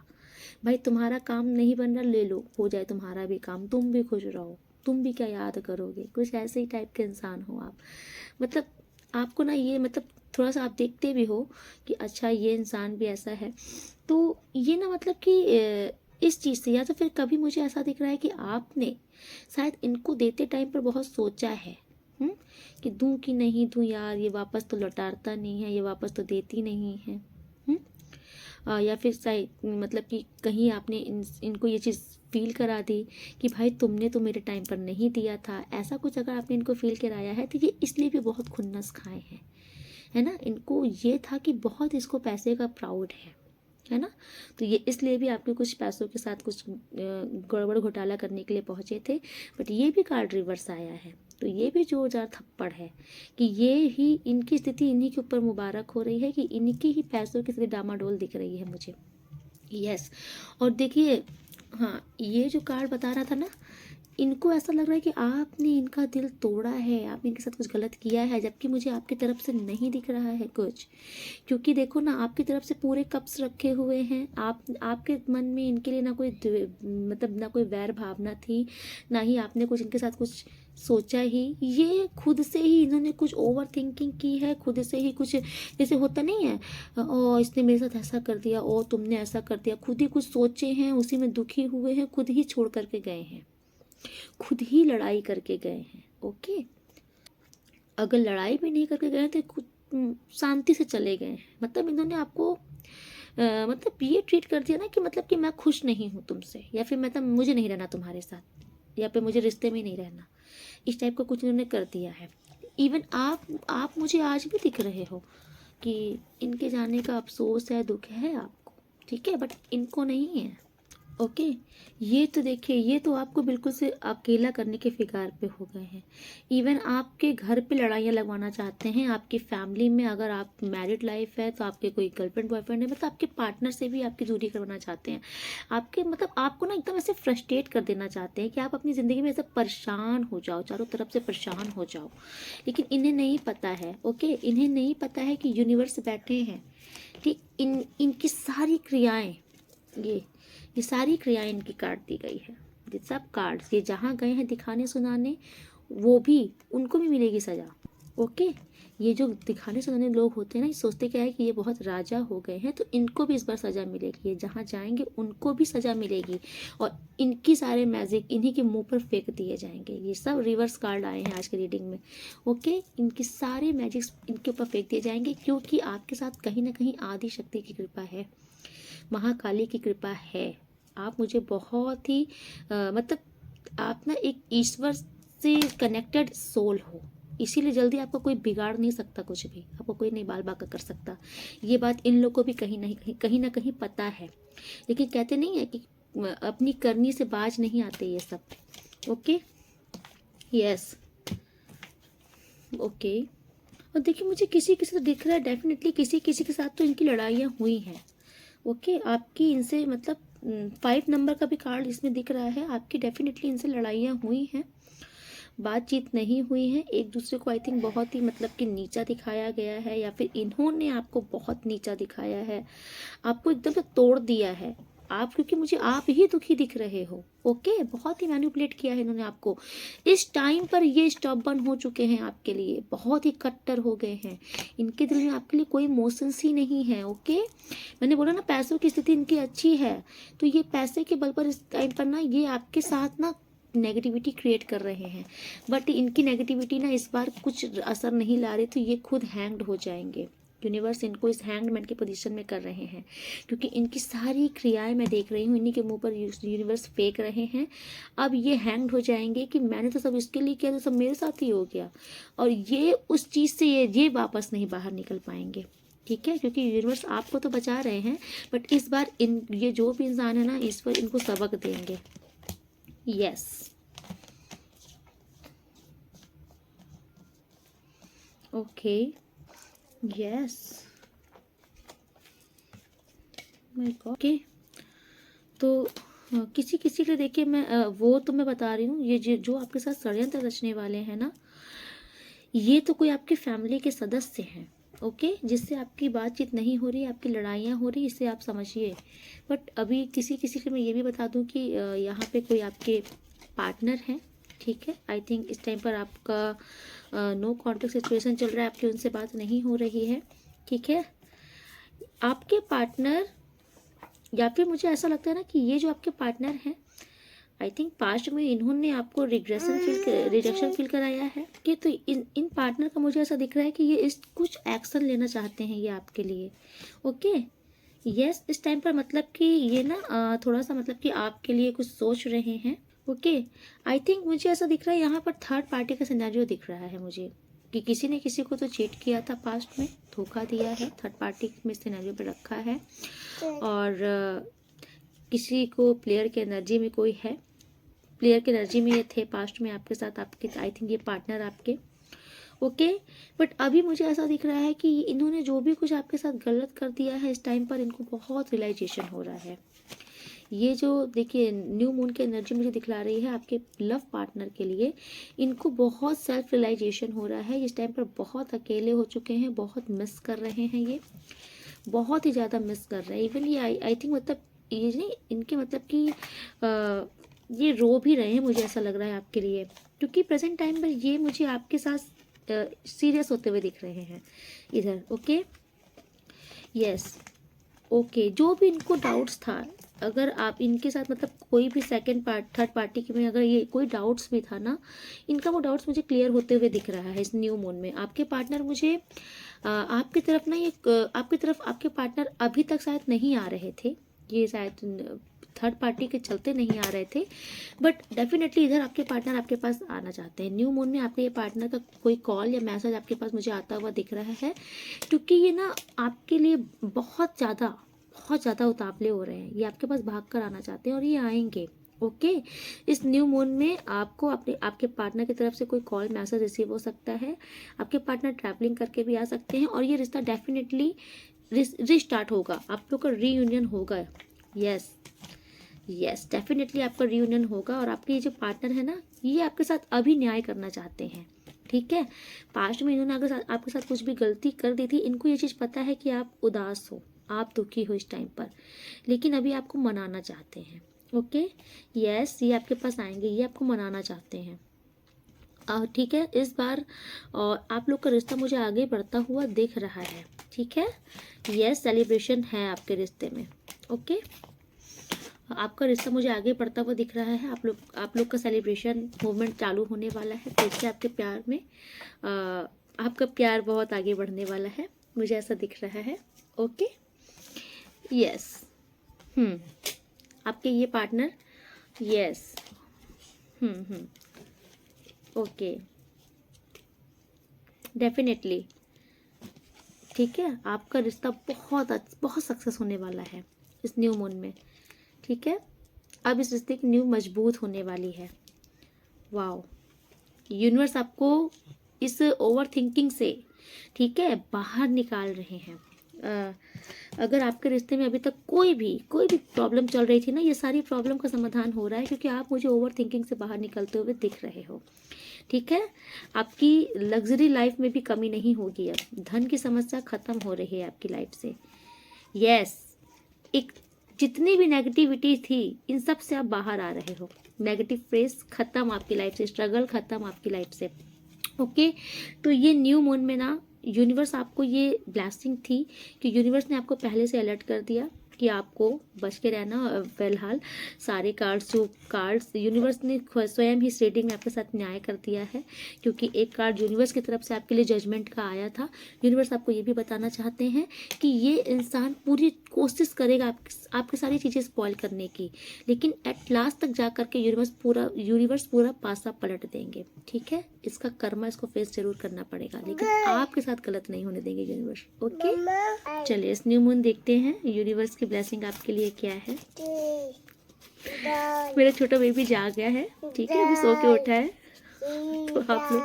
भाई तुम्हारा काम नहीं बन रहा, ले लो, हो जाए तुम्हारा भी काम, तुम भी खुश रहो, तुम भी क्या याद करोगे, कुछ ऐसे ही टाइप के इंसान हो आप। मतलब आपको ना ये मतलब थोड़ा सा आप देखते भी हो कि अच्छा ये इंसान भी ऐसा है। तो ये ना मतलब कि इस चीज़ से, या तो फिर कभी मुझे ऐसा दिख रहा है कि आपने शायद इनको देते टाइम पर बहुत सोचा है, हम्म, कि दूं कि नहीं दूं यार, ये वापस तो लौटाता नहीं है, ये वापस तो देती नहीं है, या फिर शायद मतलब कि कहीं आपने इनको ये चीज़ फील करा दी कि भाई तुमने तो मेरे टाइम पर नहीं दिया था, ऐसा कुछ अगर आपने इनको फील कराया है तो ये इसलिए भी बहुत खुन्नस खाए हैं, है ना। इनको ये था कि बहुत इसको पैसे का प्राउड है ना, तो ये इसलिए भी आपके कुछ पैसों के साथ कुछ गड़बड़ घोटाला करने के लिए पहुंचे थे। बट ये भी कार्ड रिवर्स आया है, तो ये भी जोरदार थप्पड़ है कि ये ही इनकी स्थिति इन्हीं के ऊपर मुबारक हो रही है कि इनकी ही पैसों की स्थिति डामाडोल दिख रही है मुझे। यस, और देखिए, हाँ, ये जो कार्ड बता रहा था ना, इनको ऐसा लग रहा है कि आपने इनका दिल तोड़ा है, आपने इनके साथ कुछ गलत किया है, जबकि मुझे आपकी तरफ से नहीं दिख रहा है कुछ। क्योंकि देखो ना, आपकी तरफ से पूरे कप्स रखे हुए हैं, आपके मन में इनके लिए ना कोई मतलब ना कोई वैर भावना थी, ना ही आपने कुछ इनके साथ कुछ सोचा ही। ये खुद से ही इन्होंने कुछ ओवर थिंकिंग की है, खुद से ही कुछ, जैसे होता नहीं है, ओ इसने मेरे साथ ऐसा कर दिया, ओ तुमने ऐसा कर दिया, खुद ही कुछ सोचे हैं, उसी में दुखी हुए हैं, खुद ही छोड़ करके गए हैं, खुद ही लड़ाई करके गए हैं। ओके, अगर लड़ाई भी नहीं करके गए तो खुद शांति से चले गए हैं। मतलब इन्होंने आपको मतलब ये ट्रीट कर दिया ना कि मतलब कि मैं खुश नहीं हूँ तुमसे, या फिर मतलब मुझे नहीं रहना तुम्हारे साथ, या फिर मुझे रिश्ते में नहीं रहना, इस टाइप का कुछ इन्होंने कर दिया है। इवन आप मुझे आज भी दिख रहे हो कि इनके जाने का अफसोस है, दुख है आपको, ठीक है, बट इनको नहीं है। ओके, ये तो देखिए, ये तो आपको बिल्कुल से अकेला करने के फिगार पे हो गए हैं। इवन आपके घर पे लड़ाइयाँ लगवाना चाहते हैं, आपकी फैमिली में, अगर आप मैरिड लाइफ है तो आपके कोई गर्लफ्रेंड बॉयफ्रेंड है, मतलब आपके पार्टनर से भी आपकी दूरी करवाना चाहते हैं। आपके मतलब आपको ना एकदम ऐसे फ्रस्ट्रेट कर देना चाहते हैं कि आप अपनी ज़िंदगी में ऐसे परेशान हो जाओ, चारों तरफ से परेशान हो जाओ। लेकिन इन्हें नहीं पता है, ओके, इन्हें नहीं पता है कि यूनिवर्स बैठे हैं, ठीक, इनकी सारी क्रियाएं, ये सारी क्रियाएं इनकी काट दी गई है। ये सब कार्ड्स ये जहाँ गए हैं दिखाने सुनाने, वो भी, उनको भी मिलेगी सजा। ओके, ये जो दिखाने सुनाने लोग होते हैं ना, ये सोचते क्या है कि ये बहुत राजा हो गए हैं, तो इनको भी इस बार सजा मिलेगी, ये जहाँ जाएंगे उनको भी सजा मिलेगी, और इनकी सारे मैजिक इन्हीं के मुंह पर फेंक दिए जाएंगे। ये सब रिवर्स कार्ड आए हैं आज के रीडिंग में। ओके, इनके सारे मैजिक्स इनके ऊपर फेंक दिए जाएंगे, क्योंकि आपके साथ कहीं ना कहीं आदि शक्ति की कृपा है, महाकाली की कृपा है। आप मुझे बहुत ही मतलब आप ना एक ईश्वर से कनेक्टेड सोल हो, इसीलिए जल्दी आपको कोई बिगाड़ नहीं सकता, कुछ भी आपको कोई नहीं बाल बाका कर सकता। ये बात इन लोगों को भी कहीं ना कहीं पता है, लेकिन कहते नहीं है कि अपनी करनी से बाज नहीं आते ये सब। ओके, यस, ओके, और देखिए, मुझे किसी के साथ दिख रहा है, डेफिनेटली किसी किसी के साथ तो इनकी लड़ाइयाँ हुई हैं। ओके, आपकी इनसे मतलब 5 नंबर का भी कार्ड इसमें दिख रहा है, आपकी डेफिनेटली इनसे लड़ाइयाँ हुई हैं, बातचीत नहीं हुई है, एक दूसरे को आई थिंक बहुत ही मतलब कि नीचा दिखाया गया है, या फिर इन्होंने आपको बहुत नीचा दिखाया है, आपको एकदम से तोड़ दिया है आप, क्योंकि मुझे आप ही दुखी दिख रहे हो। ओके, बहुत ही मैनिपुलेट किया है इन्होंने आपको। इस टाइम पर ये स्टबर्न हो चुके हैं आपके लिए, बहुत ही कट्टर हो गए हैं, इनके दिल में आपके लिए कोई इमोशंस ही नहीं है। ओके, मैंने बोला ना पैसों की स्थिति इनकी अच्छी है, तो ये पैसे के बल पर इस टाइम पर ना ये आपके साथ ना नेगेटिविटी क्रिएट कर रहे हैं, बट इनकी नेगेटिविटी ना इस बार कुछ असर नहीं ला रही, तो ये खुद हैंग्ड हो जाएंगे। यूनिवर्स इनको इस हैंगमैन की पोजीशन में कर रहे हैं, क्योंकि इनकी सारी क्रियाएं मैं देख रही हूँ, इन्हीं के मुंह पर यूनिवर्स फेंक रहे हैं। अब ये हैंग्ड हो जाएंगे कि मैंने तो सब इसके लिए किया, तो सब मेरे साथ ही हो गया, और ये उस चीज़ से ये वापस नहीं बाहर निकल पाएंगे। ठीक है, क्योंकि यूनिवर्स आपको तो बचा रहे हैं, बट इस बार ये जो भी इंसान है ना, ईश्वर इनको सबक देंगे। Yes, okay, yes, my God. Okay, तो किसी किसी के देखिए मैं वो तो मैं बता रही हूँ, ये जो आपके साथ षड्यंत्र रचने वाले हैं ना, ये तो कोई आपके फैमिली के सदस्य हैं, ओके, जिससे आपकी बातचीत नहीं हो रही, आपकी लड़ाइयाँ हो रही, इसे आप समझिए। बट अभी किसी किसी के मैं ये भी बता दूं कि यहाँ पे कोई आपके पार्टनर हैं, ठीक है। आई थिंक इस टाइम पर आपका नो कॉन्टेक्ट सिचुएशन चल रहा है, आपकी उनसे बात नहीं हो रही है, ठीक है। आपके पार्टनर, या फिर मुझे ऐसा लगता है ना कि ये जो आपके पार्टनर हैं, आई थिंक पास्ट में इन्होंने आपको रिजेक्शन फील कराया है कि, तो इन पार्टनर का मुझे ऐसा दिख रहा है कि ये इस कुछ एक्शन लेना चाहते हैं ये आपके लिए, ओके। यस, इस टाइम पर मतलब कि ये ना थोड़ा सा मतलब कि आपके लिए कुछ सोच रहे हैं, ओके। आई थिंक मुझे ऐसा दिख रहा है यहाँ पर थर्ड पार्टी का सिनेरियो दिख रहा है मुझे, कि किसी ने किसी को तो चीट किया था पास्ट में, धोखा दिया है, थर्ड पार्टी में सिनेरियो पे रखा है, और किसी को प्लेयर के एनर्जी में कोई है, प्लेयर की एनर्जी में ये थे पास्ट में आपके साथ, आपके आई थिंक ये पार्टनर आपके, ओके। बट अभी मुझे ऐसा दिख रहा है कि इन्होंने जो भी कुछ आपके साथ गलत कर दिया है, इस टाइम पर इनको बहुत रियलाइजेशन हो रहा है। ये जो देखिए न्यू मून की एनर्जी मुझे दिखला रही है आपके लव पार्टनर के लिए, इनको बहुत सेल्फ रियलाइजेशन हो रहा है। इस टाइम पर बहुत अकेले हो चुके हैं, बहुत मिस कर रहे हैं, ये बहुत ही ज़्यादा मिस कर रहे हैं। इवन ये आई थिंक मतलब ये नहीं, इनके मतलब कि ये रो भी रहे हैं, मुझे ऐसा लग रहा है आपके लिए, क्योंकि प्रेजेंट टाइम पर ये मुझे आपके साथ सीरियस होते हुए दिख रहे हैं इधर, ओके। यस, ओके, जो भी इनको डाउट्स था, अगर आप इनके साथ मतलब कोई भी थर्ड पार्टी के में अगर ये कोई डाउट्स भी था ना, इनका वो डाउट्स मुझे क्लियर होते हुए दिख रहा है इस न्यू मून में। आपके पार्टनर मुझे आपकी तरफ ना, ये आपकी तरफ आपके पार्टनर अभी तक शायद नहीं आ रहे थे, ये शायद थर्ड पार्टी के चलते नहीं आ रहे थे, बट डेफिनेटली इधर आपके पार्टनर आपके पास आना चाहते हैं। न्यू मून में आपके ये पार्टनर का कोई कॉल या मैसेज आपके पास मुझे आता हुआ दिख रहा है, क्योंकि ये ना आपके लिए बहुत ज़्यादा उतावले हो रहे हैं, ये आपके पास भाग कर आना चाहते हैं और ये आएंगे, ओके। इस न्यू मून में आपको आपके पार्टनर की तरफ से कोई कॉल मैसेज रिसीव हो सकता है, आपके पार्टनर ट्रैवलिंग करके भी आ सकते हैं, और ये रिश्ता डेफिनेटली रिस्टार्ट होगा, आप लोग का रीयूनियन होगा। यस, यस, डेफिनेटली आपका रियूनियन होगा, और आपके ये जो पार्टनर है ना, ये आपके साथ अभी न्याय करना चाहते हैं, ठीक है। पास्ट में इन्होंने अगर आपके साथ कुछ भी गलती कर दी थी, इनको ये चीज़ पता है कि आप उदास हो, आप दुखी हो इस टाइम पर, लेकिन अभी आपको मनाना चाहते हैं, ओके। यस, ये आपके पास आएंगे, ये आपको मनाना चाहते हैं, ठीक है। इस बार और आप लोग का रिश्ता मुझे आगे बढ़ता हुआ दिख रहा है, ठीक है। यस, सेलिब्रेशन है आपके रिश्ते में, ओके। आपका रिश्ता मुझे आगे बढ़ता हुआ दिख रहा है, आप लोग का सेलिब्रेशन मूवमेंट चालू होने वाला है। देखिए आपके प्यार में आपका प्यार बहुत आगे बढ़ने वाला है, मुझे ऐसा दिख रहा है, ओके। यस, आपके ये पार्टनर, यस, ओके, डेफिनेटली, ठीक है। आपका रिश्ता बहुत सक्सेस होने वाला है इस न्यू मून में, ठीक है। अब इस रिश्ते की नींव मजबूत होने वाली है। वाओ, यूनिवर्स आपको इस ओवर थिंकिंग से, ठीक है, बाहर निकाल रहे हैं। अगर आपके रिश्ते में अभी तक कोई भी प्रॉब्लम चल रही थी ना, ये सारी प्रॉब्लम का समाधान हो रहा है, क्योंकि आप मुझे ओवर थिंकिंग से बाहर निकलते हुए दिख रहे हो, ठीक है। आपकी लग्जरी लाइफ में भी कमी नहीं होगी, अब धन की समस्या खत्म हो रही है आपकी लाइफ से। यस, एक जितनी भी नेगेटिविटी थी, इन सब से आप बाहर आ रहे हो, नेगेटिव फेस खत्म आपकी लाइफ से, स्ट्रगल खत्म आपकी लाइफ से, ओके। तो ये न्यू मून में ना यूनिवर्स आपको ये ब्लेसिंग थी कि यूनिवर्स ने आपको पहले से अलर्ट कर दिया कि आपको बच के रहना। फिलहाल सारे कार्ड्स यूनिवर्स ने स्वयं ही इस रीडिंग में आपके साथ न्याय कर दिया है, क्योंकि एक कार्ड यूनिवर्स की तरफ से आपके लिए जजमेंट का आया था। यूनिवर्स आपको ये भी बताना चाहते हैं कि ये इंसान पूरी कोशिश करेगा आपकी सारी चीज़ें स्पॉइल करने की, लेकिन एट लास्ट तक जा करके यूनिवर्स पूरा पासा पलट देंगे, ठीक है। इसका कर्मा इसको फेस जरूर करना पड़ेगा, लेकिन आपके साथ गलत नहीं होने देंगे यूनिवर्स, ओके। चलिए इस न्यू मून देखते हैं यूनिवर्स की ब्लेसिंग आपके लिए क्या है। मेरा छोटा बेबी जाग गया है, ठीक है, अभी सो के उठा है, तो आप लोग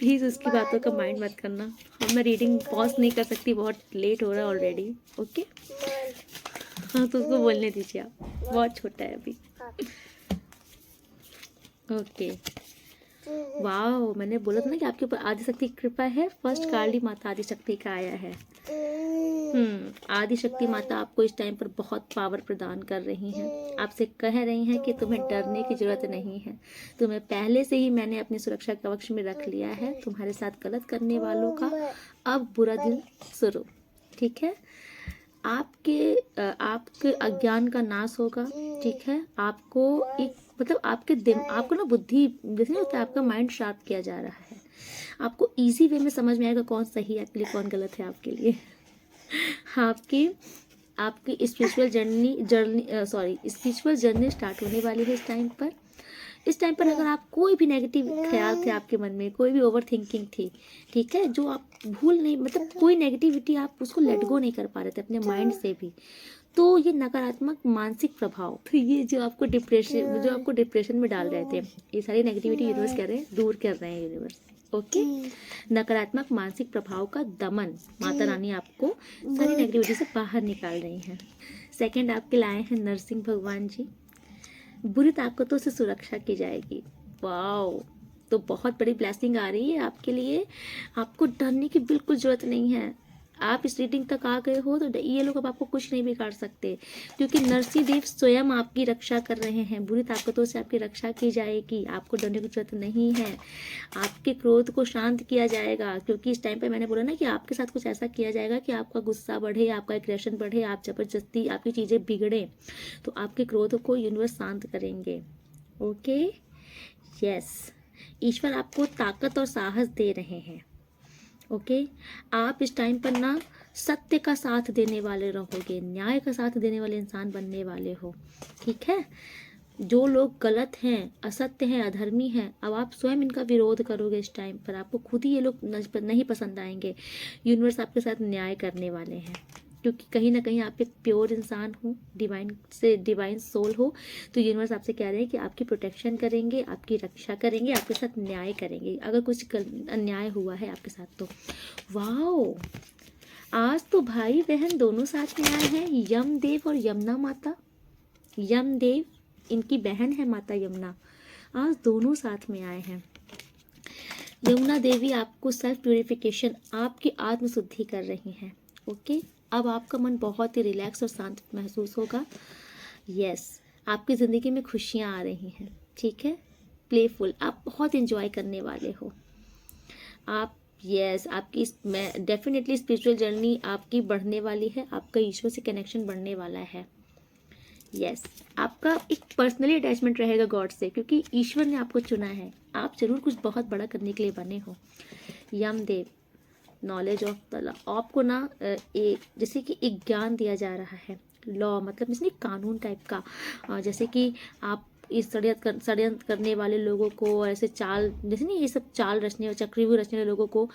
प्लीज़ उसकी बातों का माइंड मत करना। अब मैं रीडिंग पॉज नहीं कर सकती, बहुत लेट हो रहा है ऑलरेडी। ओके, हाँ तो उसको बोलने दीजिए, आप बहुत छोटा है अभी। ओके, वाह, मैंने बोला था ना कि आपके ऊपर आदिशक्ति की कृपा है। फर्स्ट काली माता आदिशक्ति का आया है। आदिशक्ति माता आपको इस टाइम पर बहुत पावर प्रदान कर रही हैं। आपसे कह रही हैं कि तुम्हें डरने की जरूरत नहीं है। तुम्हें पहले से ही मैंने अपनी सुरक्षा कवच में रख लिया है। तुम्हारे साथ गलत करने वालों का अब बुरा दिन शुरू, ठीक है। आपके अज्ञान का नाश होगा, ठीक है। आपको एक मतलब आपको ना बुद्धि जैसे नहीं होता है, आपका माइंड शार्प किया जा रहा है। आपको इजी वे में समझ में आएगा कौन सही है आपके लिए, कौन गलत है आपके लिए। आपकी आपकी स्पिरिचुअल जर्नी स्टार्ट होने वाली है इस टाइम पर अगर आप कोई भी नेगेटिव ख्याल थे आपके मन में, कोई भी ओवर थिंकिंग थी, ठीक है, जो आप भूल नहीं मतलब कोई नेगेटिविटी आप उसको लेट गो नहीं कर पा रहे थे अपने माइंड से भी, तो ये नकारात्मक मानसिक प्रभाव, तो ये जो आपको डिप्रेशन में डाल रहे थे, ये सारी नेगेटिविटी यूनिवर्स कह रहे हैं दूर कर रहे हैं यूनिवर्स। ओके, नकारात्मक मानसिक प्रभाव का दमन, माता रानी आपको सारी नेगेटिविटी से बाहर निकाल रही हैं। सेकंड आपके लाए हैं नरसिंह भगवान जी। बुरी ताकतों से सुरक्षा की जाएगी। वाओ, तो बहुत बड़ी ब्लेसिंग आ रही है आपके लिए। आपको डरने की बिल्कुल जरूरत नहीं है। आप इस रीडिंग तक आ गए हो तो ये लोग अब आपको कुछ नहीं बिगाड़ सकते, क्योंकि नरसिंह देव स्वयं आपकी रक्षा कर रहे हैं। बुरी ताकतों से आपकी रक्षा की जाएगी। आपको डरने की जरूरत नहीं है। आपके क्रोध को शांत किया जाएगा, क्योंकि इस टाइम पे मैंने बोला ना कि आपके साथ कुछ ऐसा किया जाएगा कि आपका गुस्सा बढ़े, आपका एग्रेशन बढ़े, आप जबरदस्ती आपकी चीज़ें बिगड़े, तो आपके क्रोध को यूनिवर्स शांत करेंगे। ओके, यस, ईश्वर आपको ताकत और साहस दे रहे हैं। ओके, आप इस टाइम पर ना सत्य का साथ देने वाले रहोगे, न्याय का साथ देने वाले इंसान बनने वाले हो, ठीक है। जो लोग गलत हैं, असत्य हैं, अधर्मी हैं, अब आप स्वयं इनका विरोध करोगे इस टाइम पर। आपको खुद ही ये लोग नहीं पसंद आएंगे। यूनिवर्स आपके साथ न्याय करने वाले हैं, क्योंकि कहीं ना कहीं आप एक प्योर इंसान हो, डिवाइन सोल हो, तो यूनिवर्स आपसे कह रहे हैं कि आपकी प्रोटेक्शन करेंगे, आपकी रक्षा करेंगे, आपके साथ न्याय करेंगे अगर कुछ अन्याय हुआ है आपके साथ तो। वाओ, आज तो भाई बहन दोनों साथ में आए हैं, यमदेव और यमुना माता। यमदेव इनकी बहन है माता यमुना, आज दोनों साथ में आए हैं। यमुना देवी आपको सेल्फ प्यूरिफिकेशन, आपकी आत्मशुद्धि कर रही हैं। ओके, अब आपका मन बहुत ही रिलैक्स और शांत महसूस होगा। यस, आपकी ज़िंदगी में खुशियाँ आ रही हैं, ठीक है, प्लेफुल, आप बहुत एंजॉय करने वाले हो। आप आपकी डेफिनेटली स्पिरिचुअल जर्नी आपकी बढ़ने वाली है, आपका ईश्वर से कनेक्शन बढ़ने वाला है। यस, आपका एक पर्सनली अटैचमेंट रहेगा गॉड से, क्योंकि ईश्वर ने आपको चुना है। आप जरूर कुछ बहुत बड़ा करने के लिए बने हो। Yamdev, knowledge of the law, आपको ना एक जैसे कि एक ज्ञान दिया जा रहा है। लॉ मतलब इसमें कानून टाइप का, जैसे कि आप इस षड्यंत्र करने वाले लोगों को, ऐसे चाल जैसे नहीं, ये सब चाल रचने और चक्रव्यूह रचने वाले लोगों को,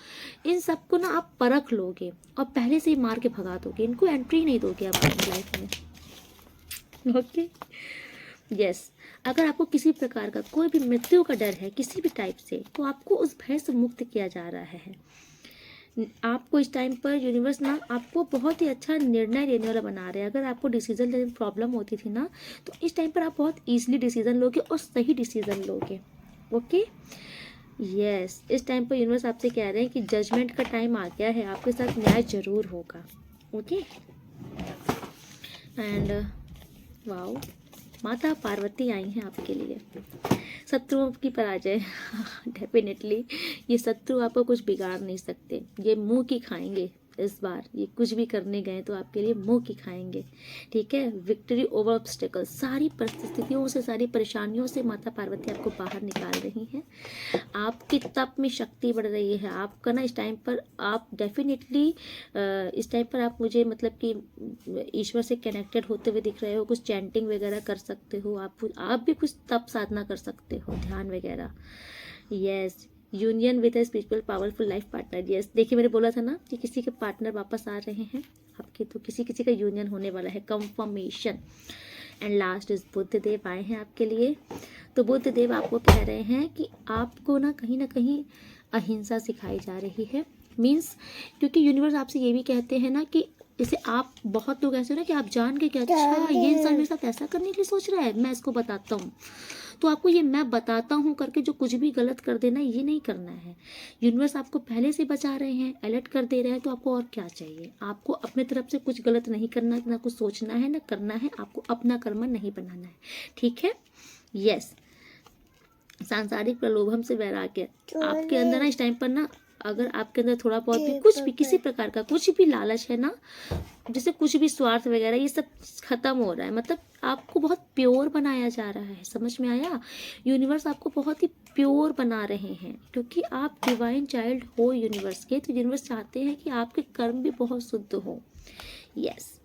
इन सबको ना आप परख लोगे और पहले से ही मार के भगा दोगे, इनको एंट्री नहीं दोगे आप अपनी लाइफ में। ओके, यस, अगर आपको किसी प्रकार का कोई भी मृत्यु का डर है किसी भी टाइप से, तो आपको उस भय से मुक्त किया जा रहा है। आपको इस टाइम पर यूनिवर्स ना आपको बहुत ही अच्छा निर्णय लेने वाला बना रहे हैं। अगर आपको डिसीजन लेने में प्रॉब्लम होती थी ना, तो इस टाइम पर आप बहुत ईजिली डिसीजन लोगे और सही डिसीजन लोगे। ओके, यस, इस टाइम पर यूनिवर्स आपसे कह रहे हैं कि जजमेंट का टाइम आ गया है, आपके साथ न्याय जरूर होगा। ओके, एंड वाओ, माता पार्वती आई हैं आपके लिए। शत्रुओं की पराजय डेफिनेटली, ये शत्रु आपको कुछ बिगाड़ नहीं सकते, ये मुंह की खाएंगे इस बार। ये कुछ भी करने गए तो आपके लिए मुंह की खाएंगे, ठीक है। विक्ट्री ओवर ऑब्स्टिकल, सारी परिस्थितियों से, सारी परेशानियों से माता पार्वती आपको बाहर निकाल रही हैं। आपकी तप में शक्ति बढ़ रही है। आपका ना इस टाइम पर आप डेफिनेटली इस टाइम पर आप मुझे मतलब कि ईश्वर से कनेक्टेड होते हुए दिख रहे हो। कुछ चैंटिंग वगैरह कर सकते हो, आप भी कुछ तप साधना कर सकते हो, ध्यान वगैरह। Yes, union with a spiritual powerful life partner. Yes, देखिए मैंने बोला था ना कि किसी के पार्टनर वापस आ रहे हैं आपके, तो किसी का यूनियन होने वाला है, confirmation. And last is Buddha Dev आए हैं आपके लिए। तो बुद्ध देव आपको कह रहे हैं कि आपको ना कहीं अहिंसा सिखाई जा रही है। मीन्स क्योंकि यूनिवर्स आपसे ये भी कहते हैं ना कि जैसे आप बहुत लोग ऐसे हो ना कि आप जान के क्या, अच्छा ये इंसान मेरे साथ ऐसा करने के लिए सोच रहा है, मैं इसको बताता हूँ। तो आपको ये मैं बताता हूँ करके जो कुछ भी गलत कर देना, ये नहीं करना है। यूनिवर्स आपको पहले से बचा रहे हैं, अलर्ट कर दे रहे हैं, तो आपको और क्या चाहिए। आपको अपने तरफ से कुछ गलत नहीं करना, ना कुछ सोचना है ना करना है। आपको अपना कर्म नहीं बनाना है, ठीक है। यस, सांसारिक प्रलोभन से वैराग्य आपके अंदर ना इस टाइम पर ना, अगर आपके अंदर थोड़ा बहुत भी कुछ भी किसी प्रकार का कुछ भी लालच है ना, जैसे कुछ भी स्वार्थ वगैरह, ये सब खत्म हो रहा है। मतलब आपको बहुत प्योर बनाया जा रहा है, समझ में आया। यूनिवर्स आपको बहुत ही प्योर बना रहे हैं क्योंकि आप डिवाइन चाइल्ड हो यूनिवर्स के, तो यूनिवर्स चाहते हैं कि आपके कर्म भी बहुत शुद्ध हो। यस,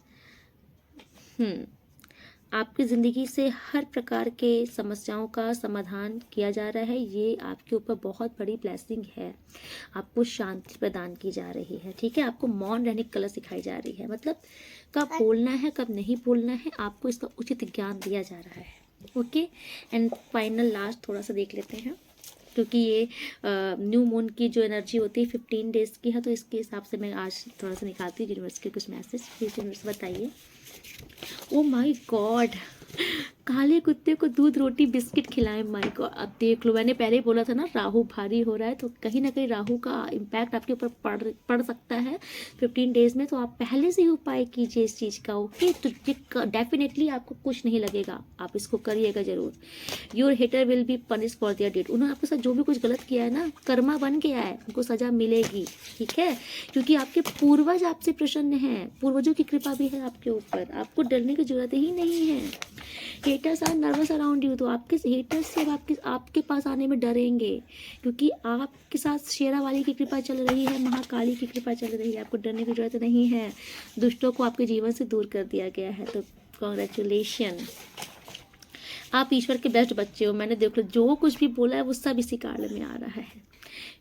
आपकी ज़िंदगी से हर प्रकार के समस्याओं का समाधान किया जा रहा है। ये आपके ऊपर बहुत बड़ी ब्लेसिंग है। आपको शांति प्रदान की जा रही है, ठीक है। आपको मौन रहने की कला सिखाई जा रही है, मतलब कब बोलना है कब नहीं बोलना है, आपको इसका उचित ज्ञान दिया जा रहा है। ओके, एंड फाइनल लास्ट थोड़ा सा देख लेते हैं क्योंकि ये न्यू मून की जो एनर्जी होती है 15 डेज की है, तो इसके हिसाब से मैं आज थोड़ा सा निकालती हूँ यूनिवर्स के कुछ मैसेज। प्लीज यूनिवर्स बताइए। ओ माय गॉड, काले कुत्ते को दूध रोटी बिस्किट खिलाएं। माय गॉड, अब देख लो, मैंने पहले ही बोला था ना राहु भारी हो रहा है, तो कहीं ना कहीं राहु का इम्पैक्ट आपके ऊपर पड़ सकता है 15 डेज में। तो आप पहले से ही उपाय कीजिए इस चीज़ का, ओके। तो डेफिनेटली आपको कुछ नहीं लगेगा, आप इसको करिएगा जरूर। Your hater will be punish for their debt. उन्होंने आपके साथ जो भी कुछ गलत किया है ना, कर्मा बन गया है, उनको सजा मिलेगी, ठीक है। क्योंकि आपके पूर्वज आपसे प्रसन्न हैं, पूर्वजों की कृपा भी है आपके ऊपर, आपको डरने की जरूरत ही नहीं है। Haters are nervous around you, तो आपके हेटर्स से आपके पास आने में डरेंगे क्योंकि आपके साथ शेरा वाली की कृपा चल रही है, महाकाली की कृपा चल रही है। आपको डरने की जरूरत नहीं है, दुष्टों को आपके जीवन से दूर कर दिया गया है। तो कॉन्ग्रेचुलेशन, आप ईश्वर के बेस्ट बच्चे हो। मैंने देख लो जो कुछ भी बोला है वो सब इसी कार्ड में आ रहा है।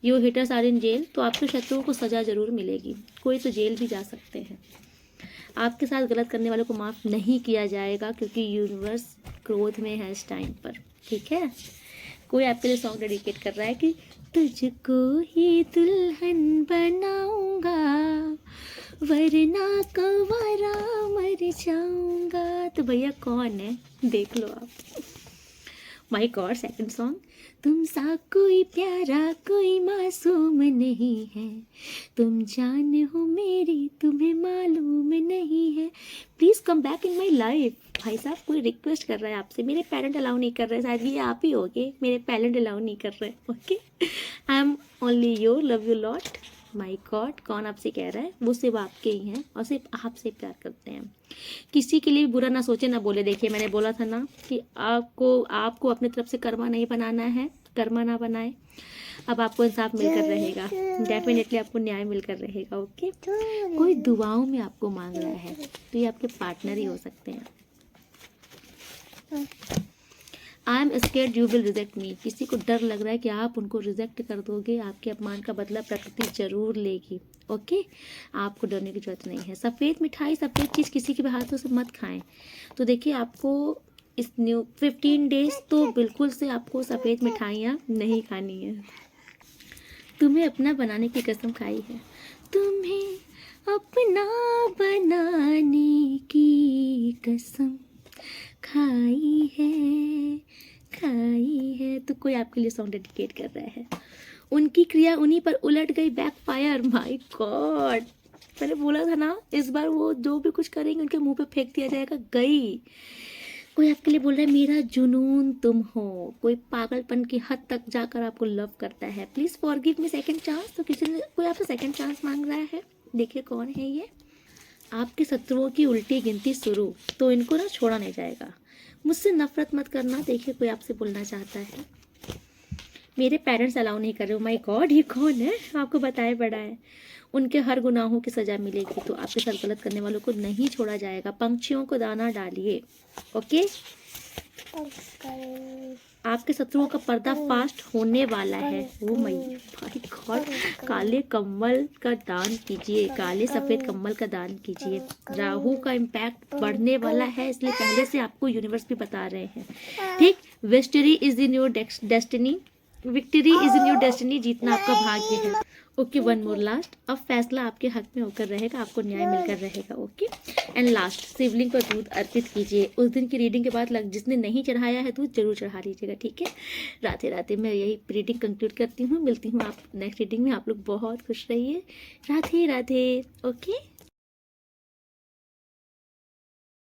Your haters are in jail, तो आपके शत्रुओं को सजा जरूर मिलेगी, कोई तो जेल भी जा सकते हैं। आपके साथ गलत करने वालों को माफ़ नहीं किया जाएगा क्योंकि यूनिवर्स क्रोध में है इस टाइम पर, ठीक है। कोई आपके लिए सॉन्ग डेडिकेट कर रहा है कि तुझको ही दुल्हन बनाऊंगा वरना कंवारा मर जाऊंगा। तो भैया कौन है, देख लो आप। My God, second song. तुम सा कोई प्यारा कोई मासूम नहीं है, तुम जान हो मेरी तुम्हें मालूम नहीं है, please come back in my life. भाई साहब कोई रिक्वेस्ट कर रहा है आपसे, मेरे पेरेंट अलाउ नहीं कर रहे, शायद ये आप ही होगे, मेरे पेरेंट अलाउ नहीं कर रहे, okay. I am only your, love you lot. My God, कौन आपसे कह रहा है, वो सिर्फ आपके ही हैं और सिर्फ आपसे प्यार करते हैं। किसी के लिए भी बुरा ना सोचे ना बोले। देखिए मैंने बोला था ना कि आपको अपने तरफ से कर्मा नहीं बनाना है, कर्मा ना बनाए। अब आपको इंसाफ मिलकर रहेगा, डेफिनेटली आपको न्याय मिलकर रहेगा, ओके। कोई दुआओं में आपको मांग रहा है, तो ये आपके पार्टनर ही हो सकते हैं। I am scared you will reject me, किसी को डर लग रहा है कि आप उनको रिजेक्ट कर दोगे, आपके अपमान का बदला प्रकृति जरूर लेगी, ओके। आपको डरने की जरूरत नहीं है। सफ़ेद मिठाई, सफ़ेद चीज़ किसी के भी हाथों से मत खाएं। तो देखिए आपको इस न्यू 15 डेज तो बिल्कुल से आपको सफ़ेद मिठाइयाँ नहीं खानी है। तुम्हें अपना बनाने की कसम खाई है, तुम्हें अपना बनाने की कसम खाई है। तो कोई आपके लिए सॉन्ग डेडिकेट कर रहा है। उनकी क्रिया उन्हीं पर उलट गई, बैकफायर। माय गॉड, मैंने बोला था ना इस बार वो जो भी कुछ करेंगे उनके मुंह पे फेंक दिया जाएगा। गई। कोई आपके लिए बोल रहा है मेरा जुनून तुम हो, कोई पागलपन की हद तक जाकर आपको लव करता है। Please forgive me second chance. तो किसी ने कोई आपसे सेकंड चांस मांग रहा है, देखिए कौन है ये। आपके शत्रुओं की उल्टी गिनती शुरू, तो इनको ना छोड़ा नहीं जाएगा। मुझसे नफरत मत करना, देखिए कोई आपसे बोलना चाहता है। मेरे पेरेंट्स अलाउ नहीं कर रहे हो। माय गॉड, ये कौन है, आपको बताया पड़ा है। उनके हर गुनाहों की सजा मिलेगी, तो आपके साथ गलत करने वालों को नहीं छोड़ा जाएगा। पंछियों को दाना डालिए, ओके। आपके शत्रुओं का पर्दा फास्ट होने वाला है। ओ माय गॉड, काले कम्बल का दान कीजिए, काले सफेद कम्बल का दान कीजिए। राहु का इम्पैक्ट बढ़ने वाला है, इसलिए पहले से आपको यूनिवर्स भी बता रहे हैं, ठीक। Victory is in your destiny, victory is in your destiny, जीतना आपका भाग्य है। ओके, वन मोर लास्ट, अब फैसला आपके हक में होकर रहेगा, आपको न्याय मिलकर रहेगा। ओके, एंड लास्ट, शिवलिंग पर दूध अर्पित कीजिए। उस दिन की रीडिंग के बाद जिसने नहीं चढ़ाया है दूध जरूर चढ़ा लीजिएगा, ठीक है। राधे राधे, मैं यही रीडिंग कंक्लूड करती हूँ, मिलती हूँ आप नेक्स्ट रीडिंग में। आप लोग बहुत खुश रहिए, राधे राधे। ओके।